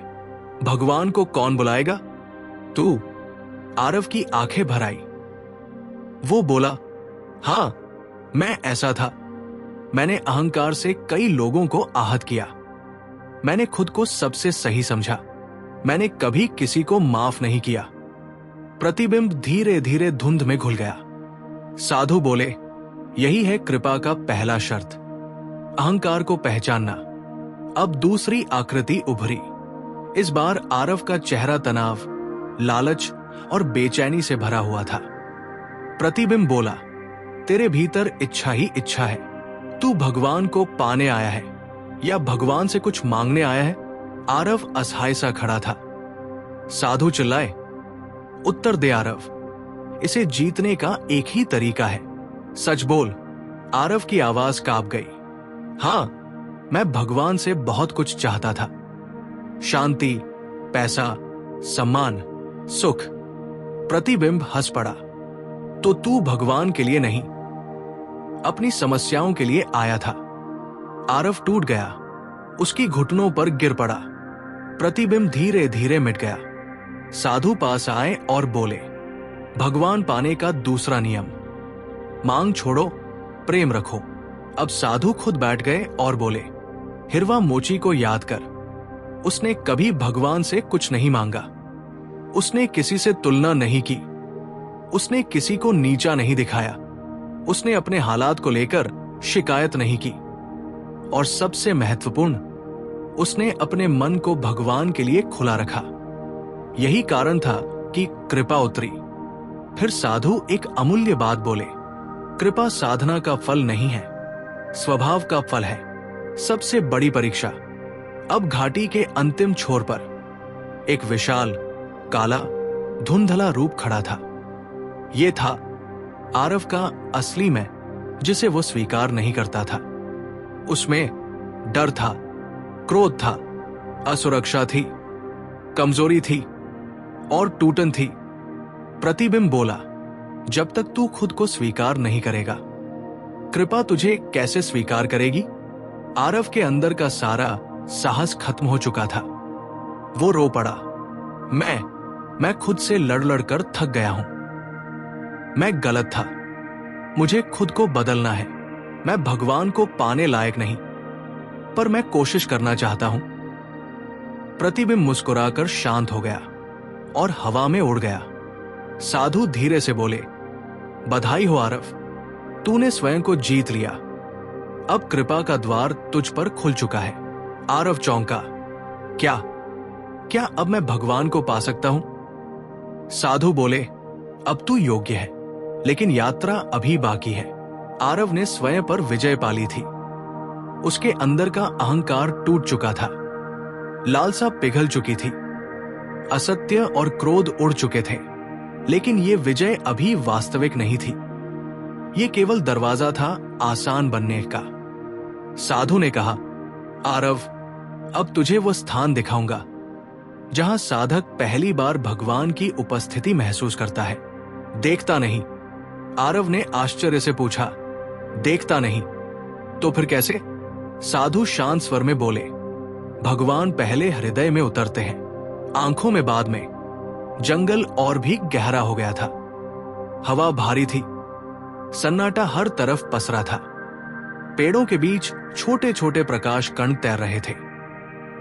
भगवान को कौन बुलाएगा? तू। आरव की आंखें भर आई। वो बोला, हां, मैं ऐसा था। मैंने अहंकार से कई लोगों को आहत किया। मैंने खुद को सबसे सही समझा। मैंने कभी किसी को माफ नहीं किया। प्रतिबिंब धीरे धीरे धुंध में घुल गया। साधु बोले, यही है कृपा का पहला शर्त, अहंकार को पहचानना। अब दूसरी आकृति उभरी। इस बार आरव का चेहरा तनाव, लालच और बेचैनी से भरा हुआ था। प्रतिबिंब बोला, तेरे भीतर इच्छा ही इच्छा है। तू भगवान को पाने आया है या भगवान से कुछ मांगने आया है? आरव असहाय सा खड़ा था। साधु चिल्लाए, उत्तर दे आरव, इसे जीतने का एक ही तरीका है, सच बोल। आरव की आवाज कांप गई। हां, मैं भगवान से बहुत कुछ चाहता था, शांति, पैसा, सम्मान, सुख। प्रतिबिंब हंस पड़ा। तो तू भगवान के लिए नहीं, अपनी समस्याओं के लिए आया था। आरव टूट गया, उसकी घुटनों पर गिर पड़ा। प्रतिबिंब धीरे धीरे मिट गया। साधु पास आए और बोले, भगवान पाने का दूसरा नियम, मांग छोड़ो, प्रेम रखो। अब साधु खुद बैठ गए और बोले, हिरवा मोची को याद कर। उसने कभी भगवान से कुछ नहीं मांगा। उसने किसी से तुलना नहीं की। उसने किसी को नीचा नहीं दिखाया। उसने अपने हालात को लेकर शिकायत नहीं की। और सबसे महत्वपूर्ण, उसने अपने मन को भगवान के लिए खुला रखा। यही कारण था कि कृपा उतरी। फिर साधु एक अमूल्य बात बोले, कृपा साधना का फल नहीं है, स्वभाव का फल है, सबसे बड़ी परीक्षा। अब घाटी के अंतिम छोर पर एक विशाल, काला, धुंधला रूप खड़ा था। ये था आरव का असली मैं, जिसे वो स्वीकार नहीं करता था। उसमें डर था, क्रोध था, असुरक्षा थी, कमजोरी थी और टूटन थी। प्रतिबिंब बोला, जब तक तू खुद को स्वीकार नहीं करेगा, कृपा तुझे कैसे स्वीकार करेगी? आरव के अंदर का सारा साहस खत्म हो चुका था। वो रो पड़ा, मैं खुद से लड़ लड़ कर थक गया हूं। मैं गलत था, मुझे खुद को बदलना है। मैं भगवान को पाने लायक नहीं, पर मैं कोशिश करना चाहता हूं। प्रतिबिंब मुस्कुराकर शांत हो गया और हवा में उड़ गया। साधु धीरे से बोले, बधाई हो आरव, तूने स्वयं को जीत लिया। अब कृपा का द्वार तुझ पर खुल चुका है। आरव चौंका, क्या अब मैं भगवान को पा सकता हूं? साधु बोले, अब तू योग्य है, लेकिन यात्रा अभी बाकी है। आरव ने स्वयं पर विजय पाली थी। उसके अंदर का अहंकार टूट चुका था, लालसा पिघल चुकी थी, असत्य और क्रोध उड़ चुके थे। लेकिन ये विजय अभी वास्तविक नहीं थी। ये केवल दरवाजा था आसान बनने का। साधु ने कहा, आरव, अब तुझे वो स्थान दिखाऊंगा जहां साधक पहली बार भगवान की उपस्थिति महसूस करता है। देखता नहीं? आरव ने आश्चर्य से पूछा। देखता नहीं तो फिर कैसे? साधु शांत स्वर में बोले, भगवान पहले हृदय में उतरते हैं, आंखों में बाद में। जंगल और भी गहरा हो गया था, हवा भारी थी, सन्नाटा हर तरफ पसरा था। पेड़ों के बीच छोटे छोटे प्रकाश कण तैर रहे थे,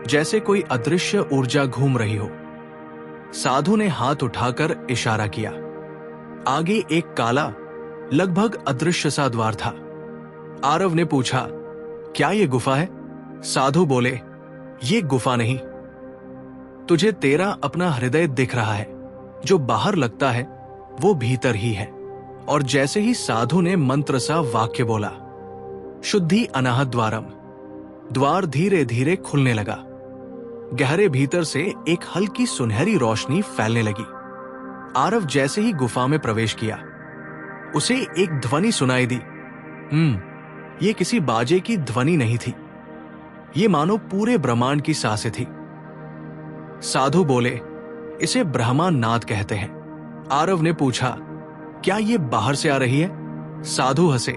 जैसे कोई अदृश्य ऊर्जा घूम रही हो। साधु ने हाथ उठाकर इशारा किया। आगे एक काला, लगभग अदृश्य सा द्वार था। आरव ने पूछा, क्या ये गुफा है? साधु बोले, ये गुफा नहीं, तुझे तेरा अपना हृदय दिख रहा है। जो बाहर लगता है वो भीतर ही है। और जैसे ही साधु ने मंत्र सा वाक्य बोला, शुद्धि अनाहत द्वारम, द्वार धीरे धीरे खुलने लगा। गहरे भीतर से एक हल्की सुनहरी रोशनी फैलने लगी। आरव जैसे ही गुफा में प्रवेश किया, उसे एक ध्वनि सुनाई दी। ये किसी बाजे की ध्वनि नहीं थी, ये मानो पूरे ब्रह्मांड की सांसें थी। साधु बोले, इसे ब्रह्मा नाद कहते हैं। आरव ने पूछा, क्या ये बाहर से आ रही है? साधु हंसे,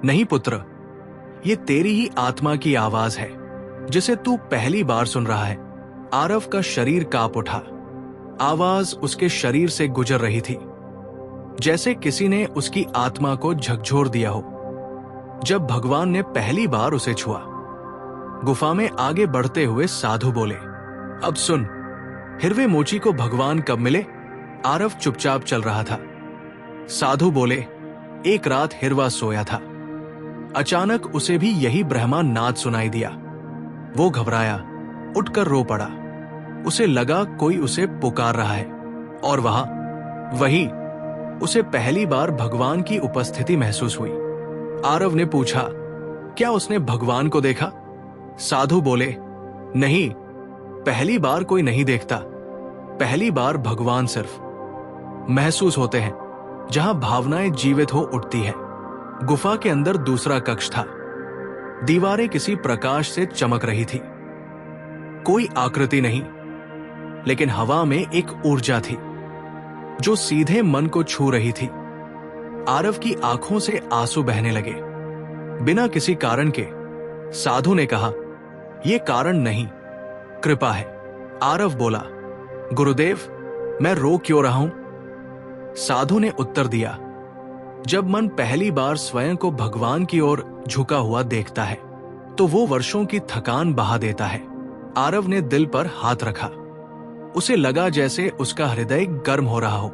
नहीं पुत्र, ये तेरी ही आत्मा की आवाज है जिसे तू पहली बार सुन रहा है। आरव का शरीर कांप उठा। आवाज उसके शरीर से गुजर रही थी, जैसे किसी ने उसकी आत्मा को झकझोर दिया हो। जब भगवान ने पहली बार उसे छुआ, गुफा में आगे बढ़ते हुए साधु बोले, अब सुन, हिरवे मोची को भगवान कब मिले? आरव चुपचाप चल रहा था। साधु बोले, एक रात हिरवा सोया था। अचानक उसे भी यही ब्रह्मा नाद सुनाई दिया। वो घबराया, उठकर रो पड़ा। उसे लगा कोई उसे पुकार रहा है, और वही उसे पहली बार भगवान की उपस्थिति महसूस हुई। आरव ने पूछा, क्या उसने भगवान को देखा? साधु बोले, नहीं, पहली बार कोई नहीं देखता। पहली बार भगवान सिर्फ महसूस होते हैं, जहां भावनाएं जीवित हो उठती हैं। गुफा के अंदर दूसरा कक्ष था। दीवारें किसी प्रकाश से चमक रही थी। कोई आकृति नहीं, लेकिन हवा में एक ऊर्जा थी जो सीधे मन को छू रही थी। आरव की आंखों से आंसू बहने लगे, बिना किसी कारण के। साधु ने कहा, यह कारण नहीं, कृपा है। आरव बोला, गुरुदेव, मैं रो क्यों रहा हूं? साधु ने उत्तर दिया, जब मन पहली बार स्वयं को भगवान की ओर झुका हुआ देखता है तो वो वर्षों की थकान बहा देता है। आरव ने दिल पर हाथ रखा। उसे लगा जैसे उसका हृदय गर्म हो रहा हो,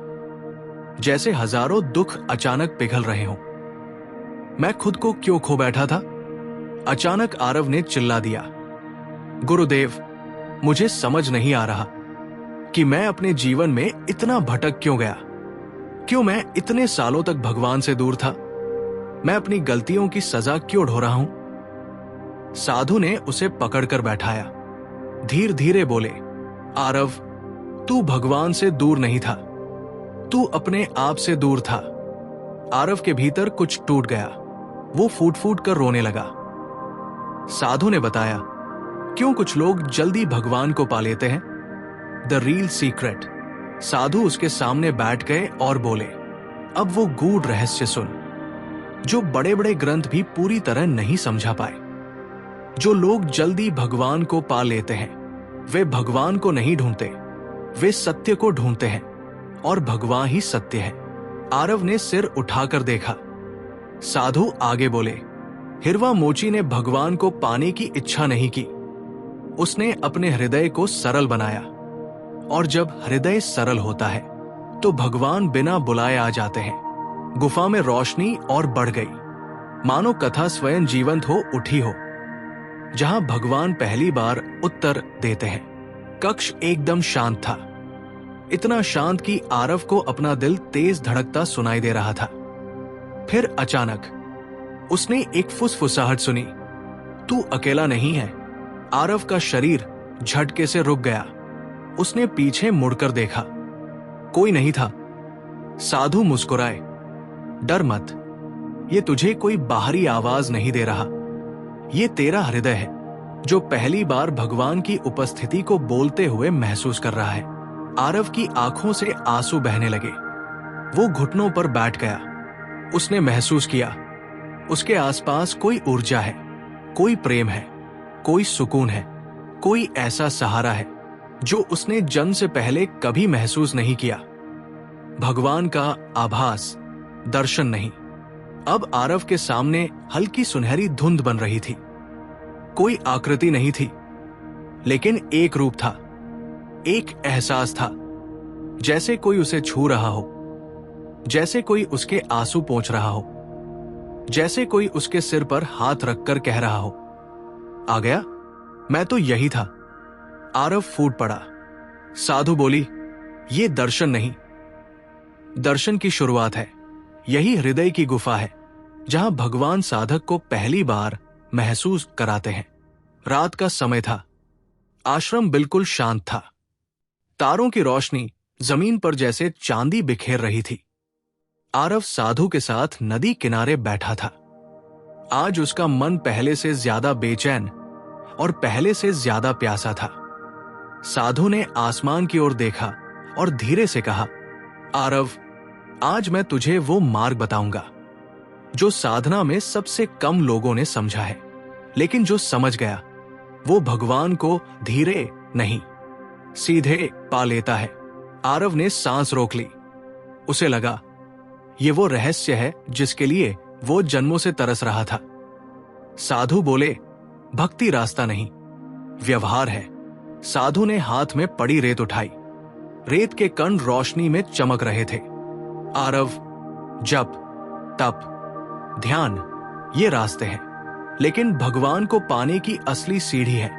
जैसे हजारों दुख अचानक पिघल रहे हों। मैं खुद को क्यों खो बैठा था? अचानक आरव ने चिल्ला दिया, गुरुदेव, मुझे समझ नहीं आ रहा कि मैं अपने जीवन में इतना भटक क्यों गया। क्यों मैं इतने सालों तक भगवान से दूर था? मैं अपनी गलतियों की सजा क्यों ढो रहा हूं? साधु ने उसे पकड़कर बैठाया। धीरे धीरे बोले, आरव, तू भगवान से दूर नहीं था, तू अपने आप से दूर था। आरव के भीतर कुछ टूट गया। वो फूट फूट कर रोने लगा। साधु ने बताया, क्यों कुछ लोग जल्दी भगवान को पा लेते हैं? The real secret. साधु उसके सामने बैठ गए और बोले, अब वो गूढ़ रहस्य सुन, जो बड़े बड़े ग्रंथ भी पूरी तरह नहीं समझा पाए। जो लोग जल्दी भगवान को पा लेते हैं, वे भगवान को नहीं ढूंढते, वे सत्य को ढूंढते हैं, और भगवान ही सत्य है। आरव ने सिर उठाकर देखा। साधु आगे बोले, हिरवा मोची ने भगवान को पाने की इच्छा नहीं की, उसने अपने हृदय को सरल बनाया। और जब हृदय सरल होता है तो भगवान बिना बुलाए आ जाते हैं। गुफा में रोशनी और बढ़ गई, मानो कथा स्वयं जीवंत हो उठी हो, जहां भगवान पहली बार उत्तर देते हैं। कक्ष एकदम शांत था, इतना शांत कि आरव को अपना दिल तेज धड़कता सुनाई दे रहा था। फिर अचानक उसने एक फुसफुसाहट सुनी, तू अकेला नहीं है। आरव का शरीर झटके से रुक गया। उसने पीछे मुड़कर देखा, कोई नहीं था। साधु मुस्कुराए, डर मत, ये तुझे कोई बाहरी आवाज नहीं दे रहा, ये तेरा हृदय है जो पहली बार भगवान की उपस्थिति को बोलते हुए महसूस कर रहा है। आरव की आंखों से आंसू बहने लगे। वो घुटनों पर बैठ गया। उसने महसूस किया, उसके आसपास कोई ऊर्जा है, कोई प्रेम है, कोई सुकून है, कोई ऐसा सहारा है जो उसने जन्म से पहले कभी महसूस नहीं किया। भगवान का आभास, दर्शन नहीं। अब आरव के सामने हल्की सुनहरी धुंध बन रही थी। कोई आकृति नहीं थी, लेकिन एक रूप था, एक एहसास था, जैसे कोई उसे छू रहा हो, जैसे कोई उसके आंसू पोंछ रहा हो, जैसे कोई उसके सिर पर हाथ रखकर कह रहा हो, आ गया, मैं तो यही था। आरव फूट पड़ा। साधु बोली, ये दर्शन नहीं, दर्शन की शुरुआत है। यही हृदय की गुफा है जहां भगवान साधक को पहली बार महसूस कराते हैं। रात का समय था। आश्रम बिल्कुल शांत था। तारों की रोशनी जमीन पर जैसे चांदी बिखेर रही थी। आरव साधु के साथ नदी किनारे बैठा था। आज उसका मन पहले से ज्यादा बेचैन और पहले से ज्यादा प्यासा था। साधु ने आसमान की ओर देखा और धीरे से कहा, आरव, आज मैं तुझे वो मार्ग बताऊंगा जो साधना में सबसे कम लोगों ने समझा है, लेकिन जो समझ गया वो भगवान को धीरे नहीं सीधे पा लेता है। आरव ने सांस रोक ली। उसे लगा ये वो रहस्य है जिसके लिए वो जन्मों से तरस रहा था। साधु बोले, भक्ति रास्ता नहीं, व्यवहार है। साधु ने हाथ में पड़ी रेत उठाई। रेत के कण रोशनी में चमक रहे थे। आरव, जप, तप, ध्यान, ये रास्ते हैं, लेकिन भगवान को पाने की असली सीढ़ी है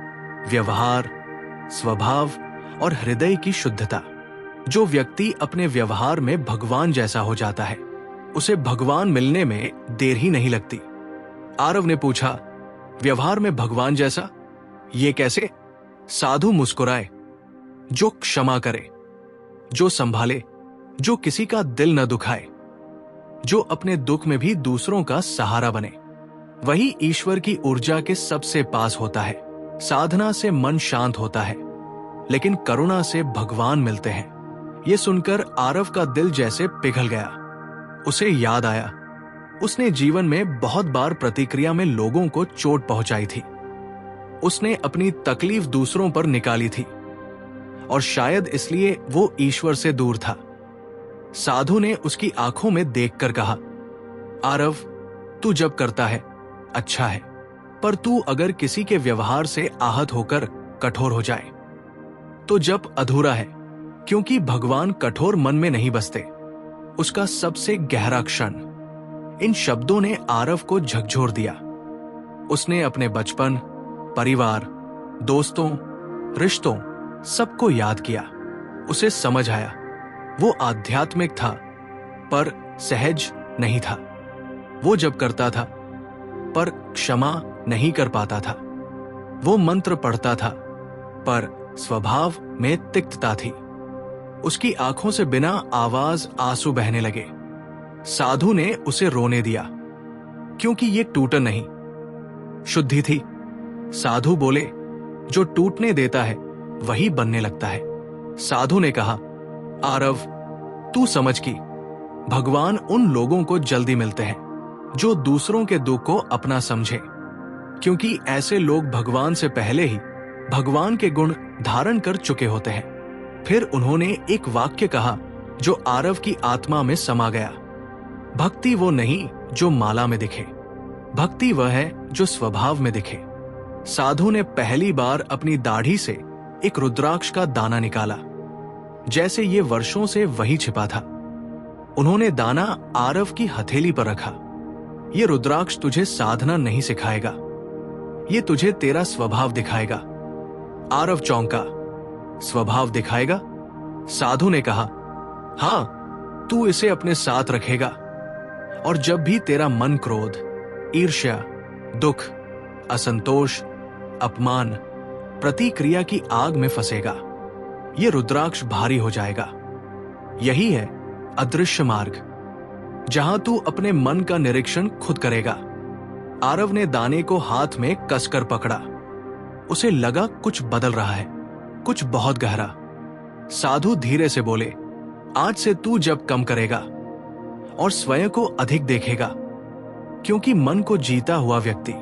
व्यवहार, स्वभाव और हृदय की शुद्धता। जो व्यक्ति अपने व्यवहार में भगवान जैसा हो जाता है, उसे भगवान मिलने में देर ही नहीं लगती। आरव ने पूछा, व्यवहार में भगवान जैसा, ये कैसे? साधु मुस्कुराए। जो क्षमा करे, जो संभाले, जो किसी का दिल न दुखाए, जो अपने दुख में भी दूसरों का सहारा बने, वही ईश्वर की ऊर्जा के सबसे पास होता है। साधना से मन शांत होता है, लेकिन करुणा से भगवान मिलते हैं। ये सुनकर आरव का दिल जैसे पिघल गया। उसे याद आया, उसने जीवन में बहुत बार प्रतिक्रिया में लोगों को चोट पहुंचाई थी। उसने अपनी तकलीफ दूसरों पर निकाली थी, और शायद इसलिए वो ईश्वर से दूर था। साधु ने उसकी आंखों में देखकर कहा, आरव, तू जब करता है अच्छा है, पर तू अगर किसी के व्यवहार से आहत होकर कठोर हो जाए तो जब अधूरा है, क्योंकि भगवान कठोर मन में नहीं बसते, उसका सबसे गहरा क्षण। इन शब्दों ने आरव को झकझोर दिया। उसने अपने बचपन, परिवार, दोस्तों, रिश्तों, सबको याद किया। उसे समझ आया वो आध्यात्मिक था पर सहज नहीं था। वो जब करता था पर क्षमा नहीं कर पाता था। वो मंत्र पढ़ता था पर स्वभाव में तिक्तता थी। उसकी आंखों से बिना आवाज आंसू बहने लगे। साधु ने उसे रोने दिया, क्योंकि ये टूटन नहीं, शुद्धि थी। साधु बोले, जो टूटने देता है वही बनने लगता है। साधु ने कहा, आरव, तू समझ कि भगवान उन लोगों को जल्दी मिलते हैं जो दूसरों के दुख को अपना समझे, क्योंकि ऐसे लोग भगवान से पहले ही भगवान के गुण धारण कर चुके होते हैं। फिर उन्होंने एक वाक्य कहा जो आरव की आत्मा में समा गया। भक्ति वो नहीं जो माला में दिखे, भक्ति वह है जो स्वभाव में दिखे। साधु ने पहली बार अपनी दाढ़ी से एक रुद्राक्ष का दाना निकाला, जैसे ये वर्षों से वही छिपा था। उन्होंने दाना आरव की हथेली पर रखा। ये रुद्राक्ष तुझे साधना नहीं सिखाएगा, ये तुझे तेरा स्वभाव दिखाएगा। आरव चौंका। स्वभाव दिखाएगा? साधु ने कहा, हां, तू इसे अपने साथ रखेगा, और जब भी तेरा मन क्रोध, ईर्ष्या, दुख, असंतोष, अपमान, प्रतिक्रिया की आग में फंसेगा, ये रुद्राक्ष भारी हो जाएगा। यही है अदृश्य मार्ग, जहां तू अपने मन का निरीक्षण खुद करेगा। आरव ने दाने को हाथ में कसकर पकड़ा। उसे लगा कुछ बदल रहा है, कुछ बहुत गहरा। साधु धीरे से बोले, आज से तू जब कम करेगा और स्वयं को अधिक देखेगा, क्योंकि मन को जीता हुआ व्यक्ति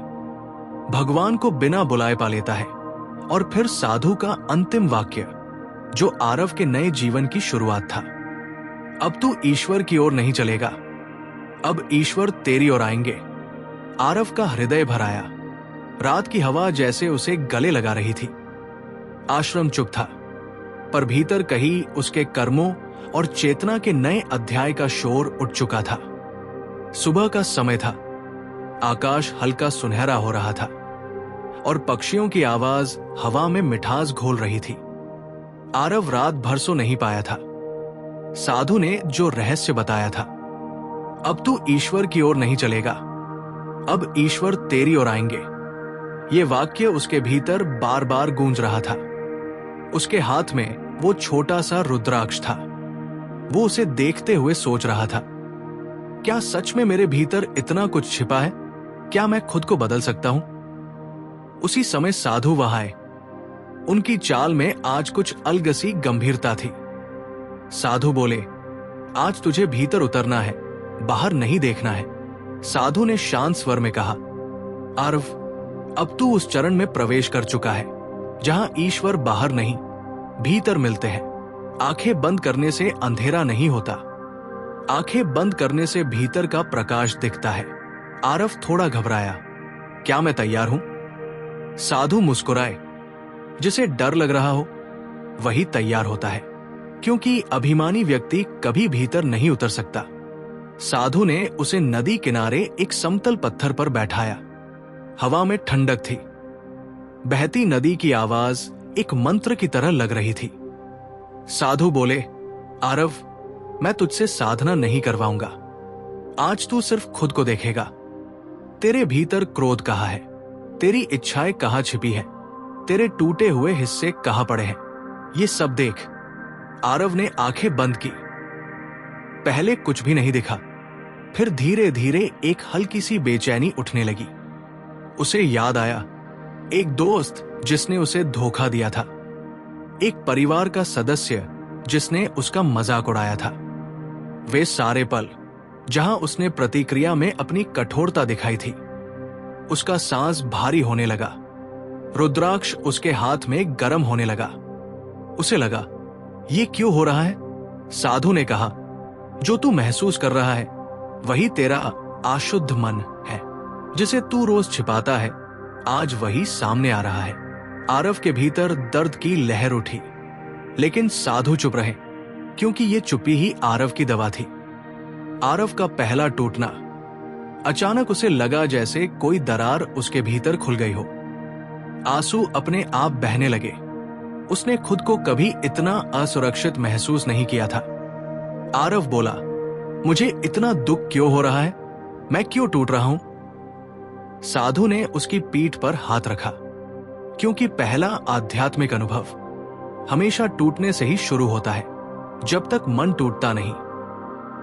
भगवान को बिना बुलाए पा लेता है। और फिर साधु का अंतिम वाक्य, जो आरव के नए जीवन की शुरुआत था, अब तू ईश्वर की ओर नहीं चलेगा, अब ईश्वर तेरी ओर आएंगे। आरव का हृदय भर आया। रात की हवा जैसे उसे गले लगा रही थी। आश्रम चुप था, पर भीतर कहीं उसके कर्मों और चेतना के नए अध्याय का शोर उठ चुका था। सुबह का समय था। आकाश हल्का सुनहरा हो रहा था और पक्षियों की आवाज हवा में मिठास घोल रही थी। आरव रात भर सो नहीं पाया था। साधु ने जो रहस्य बताया था, अब तू ईश्वर की ओर नहीं चलेगा, अब ईश्वर तेरी ओर आएंगे, ये वाक्य उसके भीतर बार बार गूंज रहा था। उसके हाथ में वो छोटा सा रुद्राक्ष था। वो उसे देखते हुए सोच रहा था, क्या सच में मेरे भीतर इतना कुछ छिपा है? क्या मैं खुद को बदल सकता हूं? उसी समय साधु वहां आए। उनकी चाल में आज कुछ अलग सी गंभीरता थी। साधु बोले, आज तुझे भीतर उतरना है, बाहर नहीं देखना है। साधु ने शांत स्वर में कहा, आरव, अब तू उस चरण में प्रवेश कर चुका है जहां ईश्वर बाहर नहीं, भीतर मिलते हैं। आंखें बंद करने से अंधेरा नहीं होता, आंखें बंद करने से भीतर का प्रकाश दिखता है। आरव थोड़ा घबराया, क्या मैं तैयार हूं? साधु मुस्कुराए, जिसे डर लग रहा हो वही तैयार होता है, क्योंकि अभिमानी व्यक्ति कभी भीतर नहीं उतर सकता। साधु ने उसे नदी किनारे एक समतल पत्थर पर बैठाया। हवा में ठंडक थी, बहती नदी की आवाज एक मंत्र की तरह लग रही थी। साधु बोले, आरव, मैं तुझसे साधना नहीं करवाऊंगा, आज तू सिर्फ खुद को देखेगा। तेरे भीतर क्रोध कहाँ है, तेरी इच्छाएं कहाँ छिपी है, तेरे टूटे हुए हिस्से कहाँ पड़े हैं, ये सब देख। आरव ने आंखें बंद की। पहले कुछ भी नहीं दिखा, फिर धीरे धीरे एक हल्की सी बेचैनी उठने लगी। उसे याद आया, एक दोस्त जिसने उसे धोखा दिया था, एक परिवार का सदस्य जिसने उसका मजाक उड़ाया था। वे सारे पल जहां उसने प्रतिक्रिया में अपनी कठोरता दिखाई थी। उसका सांस भारी होने लगा, रुद्राक्ष उसके हाथ में गर्म होने लगा। उसे लगा, ये क्यों हो रहा है? साधु ने कहा, जो तू महसूस कर रहा है वही तेरा अशुद्ध मन है, जिसे तू रोज छिपाता है, आज वही सामने आ रहा है। आरव के भीतर दर्द की लहर उठी, लेकिन साधु चुप रहे, क्योंकि ये चुप्पी ही आरव की दवा थी। आरव का पहला टूटना, अचानक उसे लगा जैसे कोई दरार उसके भीतर खुल गई हो। आंसू अपने आप बहने लगे। उसने खुद को कभी इतना असुरक्षित महसूस नहीं किया था। आरव बोला, मुझे इतना दुख क्यों हो रहा है? मैं क्यों टूट रहा हूं? साधु ने उसकी पीठ पर हाथ रखा, क्योंकि पहला आध्यात्मिक अनुभव हमेशा टूटने से ही शुरू होता है। जब तक मन टूटता नहीं,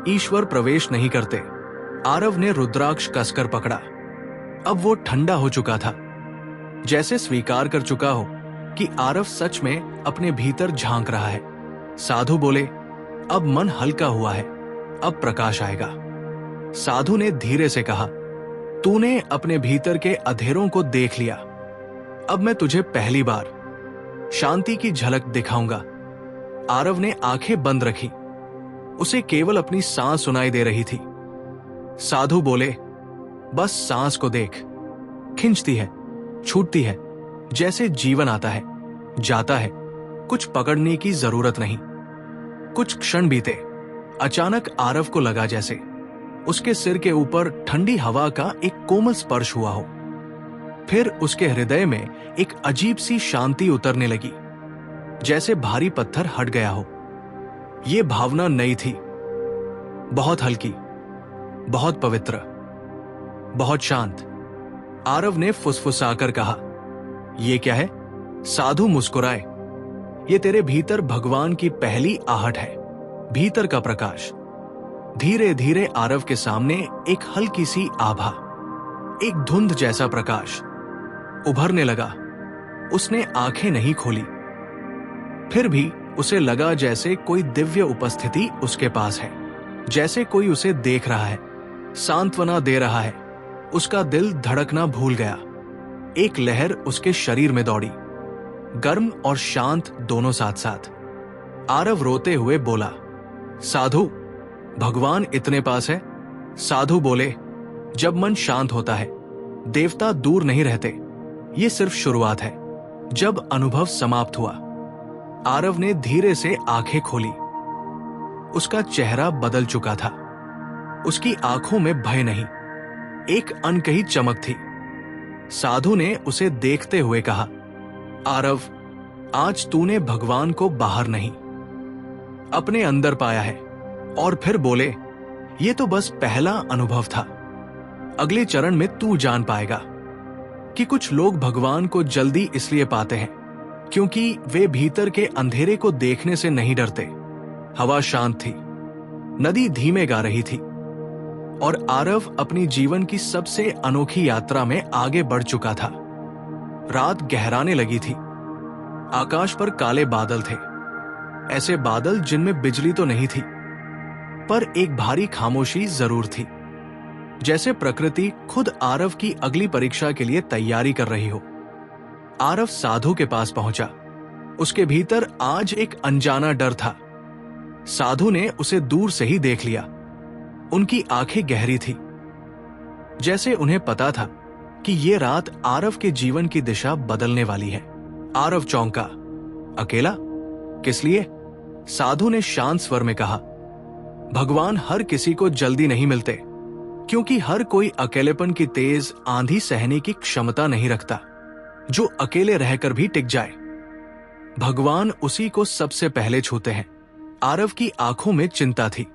ईश्वर प्रवेश नहीं करते। आरव ने रुद्राक्ष कसकर पकड़ा। अब वो ठंडा हो चुका था, जैसे स्वीकार कर चुका हो कि आरव सच में अपने भीतर झांक रहा है। साधु बोले, अब मन हल्का हुआ है, अब प्रकाश आएगा। साधु ने धीरे से कहा, तूने अपने भीतर के अधेरों को देख लिया, अब मैं तुझे पहली बार शांति की झलक दिखाऊंगा। आरव ने आंखें बंद रखी, उसे केवल अपनी सांस सुनाई दे रही थी। साधु बोले, बस सांस को देख, खिंचती है, छूटती है, जैसे जीवन आता है, जाता है, कुछ पकड़ने की जरूरत नहीं। कुछ क्षण बीते, अचानक आरव को लगा जैसे उसके सिर के ऊपर ठंडी हवा का एक कोमल स्पर्श हुआ हो। फिर उसके हृदय में एक अजीब सी शांति उतरने लगी, जैसे भारी पत्थर हट गया हो। यह भावना नई थी, बहुत हल्की, बहुत पवित्र, बहुत शांत। आरव ने फुसफुसाकर कहा, यह क्या है? साधु मुस्कुराए, ये तेरे भीतर भगवान की पहली आहट है, भीतर का प्रकाश। धीरे धीरे आरव के सामने एक हल्की सी आभा, एक धुंध जैसा प्रकाश उभरने लगा। उसने आंखें नहीं खोली, फिर भी उसे लगा जैसे कोई दिव्य उपस्थिति उसके पास है, जैसे कोई उसे देख रहा है, सांत्वना दे रहा है। उसका दिल धड़कना भूल गया। एक लहर उसके शरीर में दौड़ी, गर्म और शांत दोनों साथ साथ। आरव रोते हुए बोला, साधु, भगवान इतने पास है। साधु बोले, जब मन शांत होता है, देवता दूर नहीं रहते, ये सिर्फ शुरुआत है। जब अनुभव समाप्त हुआ, आरव ने धीरे से आंखें खोली। उसका चेहरा बदल चुका था। उसकी आंखों में भय नहीं, एक अनकही चमक थी। साधु ने उसे देखते हुए कहा, आरव, आज तूने भगवान को बाहर नहीं, अपने अंदर पाया है। और फिर बोले, ये तो बस पहला अनुभव था, अगले चरण में तू जान पाएगा कि कुछ लोग भगवान को जल्दी इसलिए पाते हैं क्योंकि वे भीतर के अंधेरे को देखने से नहीं डरते। हवा शांत थी, नदी धीमे गा रही थी, और आरव अपनी जीवन की सबसे अनोखी यात्रा में आगे बढ़ चुका था। रात गहराने लगी थी, आकाश पर काले बादल थे, ऐसे बादल जिनमें बिजली तो नहीं थी, पर एक भारी खामोशी जरूर थी, जैसे प्रकृति खुद आरव की अगली परीक्षा के लिए तैयारी कर रही हो। आरव साधु के पास पहुंचा। उसके भीतर आज एक अनजाना डर था। साधु ने उसे दूर से ही देख लिया। उनकी आंखें गहरी थी, जैसे उन्हें पता था कि ये रात आरव के जीवन की दिशा बदलने वाली है। आरव चौंका। अकेला? किस लिए? साधु ने शांत स्वर में कहा, भगवान हर किसी को जल्दी नहीं मिलते, क्योंकि हर कोई अकेलेपन की तेज आंधी सहने की क्षमता नहीं रखता जो अकेले रहकर भी टिक जाए। भगवान उसी को सबसे पहले छूते हैं। आरव की आंखों में चिंता थी।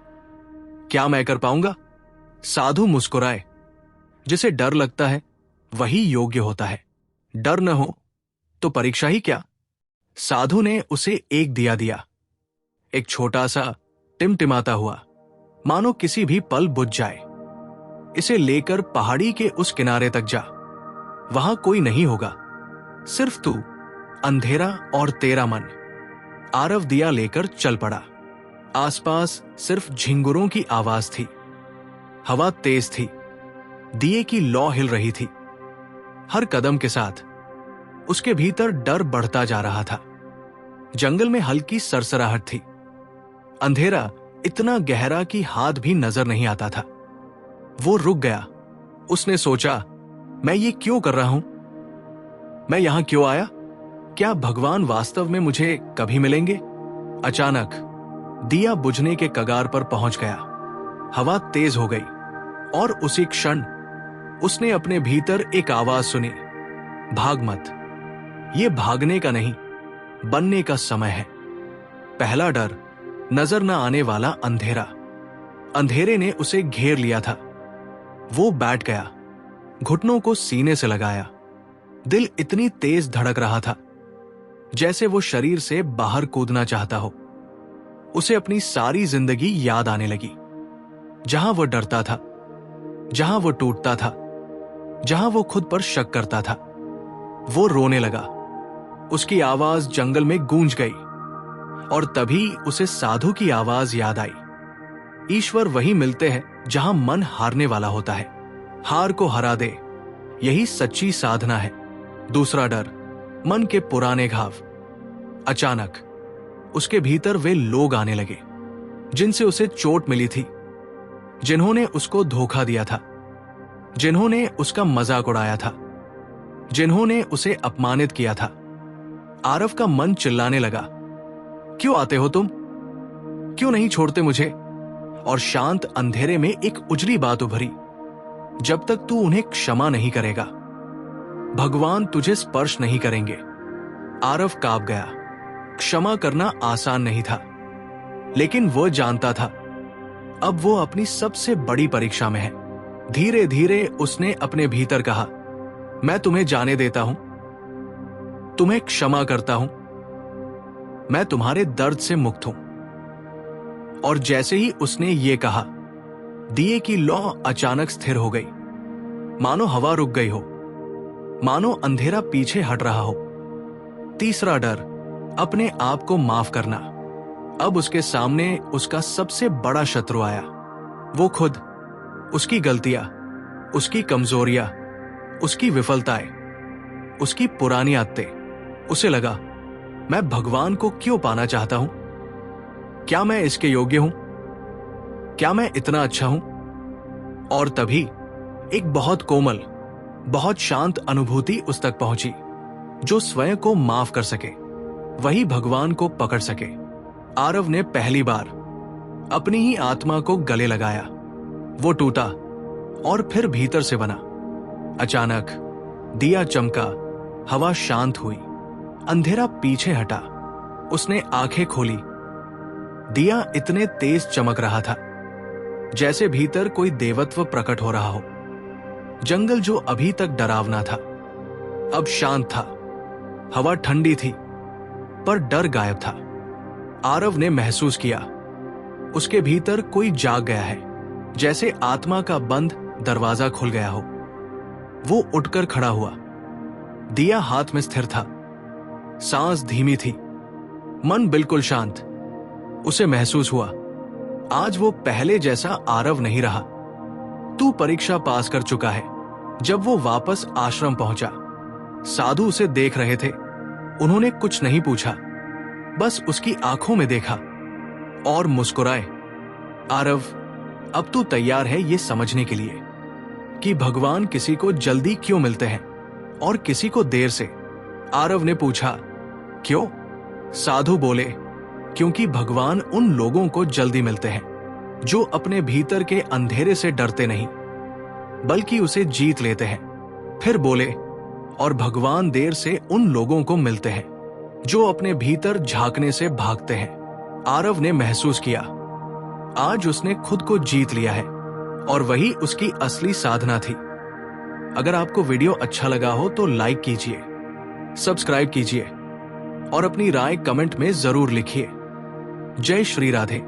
क्या मैं कर पाऊंगा? साधु मुस्कुराए। जिसे डर लगता है वही योग्य होता है। डर न हो तो परीक्षा ही क्या? साधु ने उसे एक दिया दिया, एक छोटा सा टिमटिमाता हुआ, मानो किसी भी पल बुझ जाए। इसे लेकर पहाड़ी के उस किनारे तक जा, वहां कोई नहीं होगा, सिर्फ तू, अंधेरा और तेरा मन। आरव दिया लेकर चल पड़ा। आसपास सिर्फ झिंगुरों की आवाज थी। हवा तेज थी, दिए की लौ हिल रही थी। हर कदम के साथ उसके भीतर डर बढ़ता जा रहा था। जंगल में हल्की सरसराहट थी। अंधेरा इतना गहरा कि हाथ भी नजर नहीं आता था। वो रुक गया। उसने सोचा, मैं ये क्यों कर रहा हूं? मैं यहां क्यों आया? क्या भगवान वास्तव में मुझे कभी मिलेंगे? अचानक दिया बुझने के कगार पर पहुंच गया। हवा तेज हो गई और उसी क्षण उसने अपने भीतर एक आवाज सुनी, भाग मत। ये भागने का नहीं, बनने का समय है। पहला डर, नजर न आने वाला अंधेरा। अंधेरे ने उसे घेर लिया था। वो बैठ गया, घुटनों को सीने से लगाया। दिल इतनी तेज धड़क रहा था जैसे वो शरीर से बाहर कूदना चाहता हो। उसे अपनी सारी जिंदगी याद आने लगी, जहां वो डरता था, जहां वो टूटता था, जहां वो खुद पर शक करता था। वो रोने लगा। उसकी आवाज जंगल में गूंज गई और तभी उसे साधु की आवाज याद आई। ईश्वर वही मिलते हैं जहां मन हारने वाला होता है। हार को हरा दे, यही सच्ची साधना है। दूसरा डर, मन के पुराने घाव। अचानक उसके भीतर वे लोग आने लगे जिनसे उसे चोट मिली थी, जिन्होंने उसको धोखा दिया था, जिन्होंने उसका मजाक उड़ाया था, जिन्होंने उसे अपमानित किया था। आरव का मन चिल्लाने लगा, क्यों आते हो तुम? क्यों नहीं छोड़ते मुझे? और शांत अंधेरे में एक उजली बात उभरी, जब तक तू उन्हें क्षमा नहीं करेगा, भगवान तुझे स्पर्श नहीं करेंगे। आरव कांप गया। क्षमा करना आसान नहीं था, लेकिन वो जानता था अब वो अपनी सबसे बड़ी परीक्षा में है। धीरे धीरे उसने अपने भीतर कहा, मैं तुम्हें जाने देता हूं, तुम्हें क्षमा करता हूं, मैं तुम्हारे दर्द से मुक्त हूं। और जैसे ही उसने ये कहा, दिए की लौ अचानक स्थिर हो गई, मानो हवा रुक गई हो, मानो अंधेरा पीछे हट रहा हो। तीसरा डर, अपने आप को माफ करना। अब उसके सामने उसका सबसे बड़ा शत्रु आया, वो खुद, उसकी गलतियां, उसकी कमजोरियां, उसकी विफलताएं, उसकी पुरानी आदतें। उसे लगा, मैं भगवान को क्यों पाना चाहता हूं? क्या मैं इसके योग्य हूं? क्या मैं इतना अच्छा हूं? और तभी एक बहुत कोमल, बहुत शांत अनुभूति उस तक पहुंची, जो स्वयं को माफ कर सके, वही भगवान को पकड़ सके। आरव ने पहली बार अपनी ही आत्मा को गले लगाया। वो टूटा और फिर भीतर से बना। अचानक दिया चमका, हवा शांत हुई, अंधेरा पीछे हटा। उसने आंखें खोली। दिया इतने तेज चमक रहा था जैसे भीतर कोई देवत्व प्रकट हो रहा हो। जंगल जो अभी तक डरावना था अब शांत था। हवा ठंडी थी पर डर गायब था। आरव ने महसूस किया उसके भीतर कोई जाग गया है, जैसे आत्मा का बंद दरवाजा खुल गया हो। वो उठकर खड़ा हुआ। दिया हाथ में स्थिर था, सांस धीमी थी, मन बिल्कुल शांत। उसे महसूस हुआ आज वो पहले जैसा आरव नहीं रहा। तू परीक्षा पास कर चुका है। जब वो वापस आश्रम पहुंचा, साधु उसे देख रहे थे। उन्होंने कुछ नहीं पूछा, बस उसकी आंखों में देखा और मुस्कुराए। आरव, अब तू तैयार है ये समझने के लिए कि भगवान किसी को जल्दी क्यों मिलते हैं और किसी को देर से? आरव ने पूछा। क्यों? साधु बोले, क्योंकि भगवान उन लोगों को जल्दी मिलते हैं जो अपने भीतर के अंधेरे से डरते नहीं, बल्कि उसे जीत लेते हैं। फिर बोले, और भगवान देर से उन लोगों को मिलते हैं जो अपने भीतर झांकने से भागते हैं। आरव ने महसूस किया आज उसने खुद को जीत लिया है और वही उसकी असली साधना थी। अगर आपको वीडियो अच्छा लगा हो तो लाइक कीजिए, सब्सक्राइब कीजिए और अपनी राय कमेंट में जरूर लिखिए। जय श्री राधे।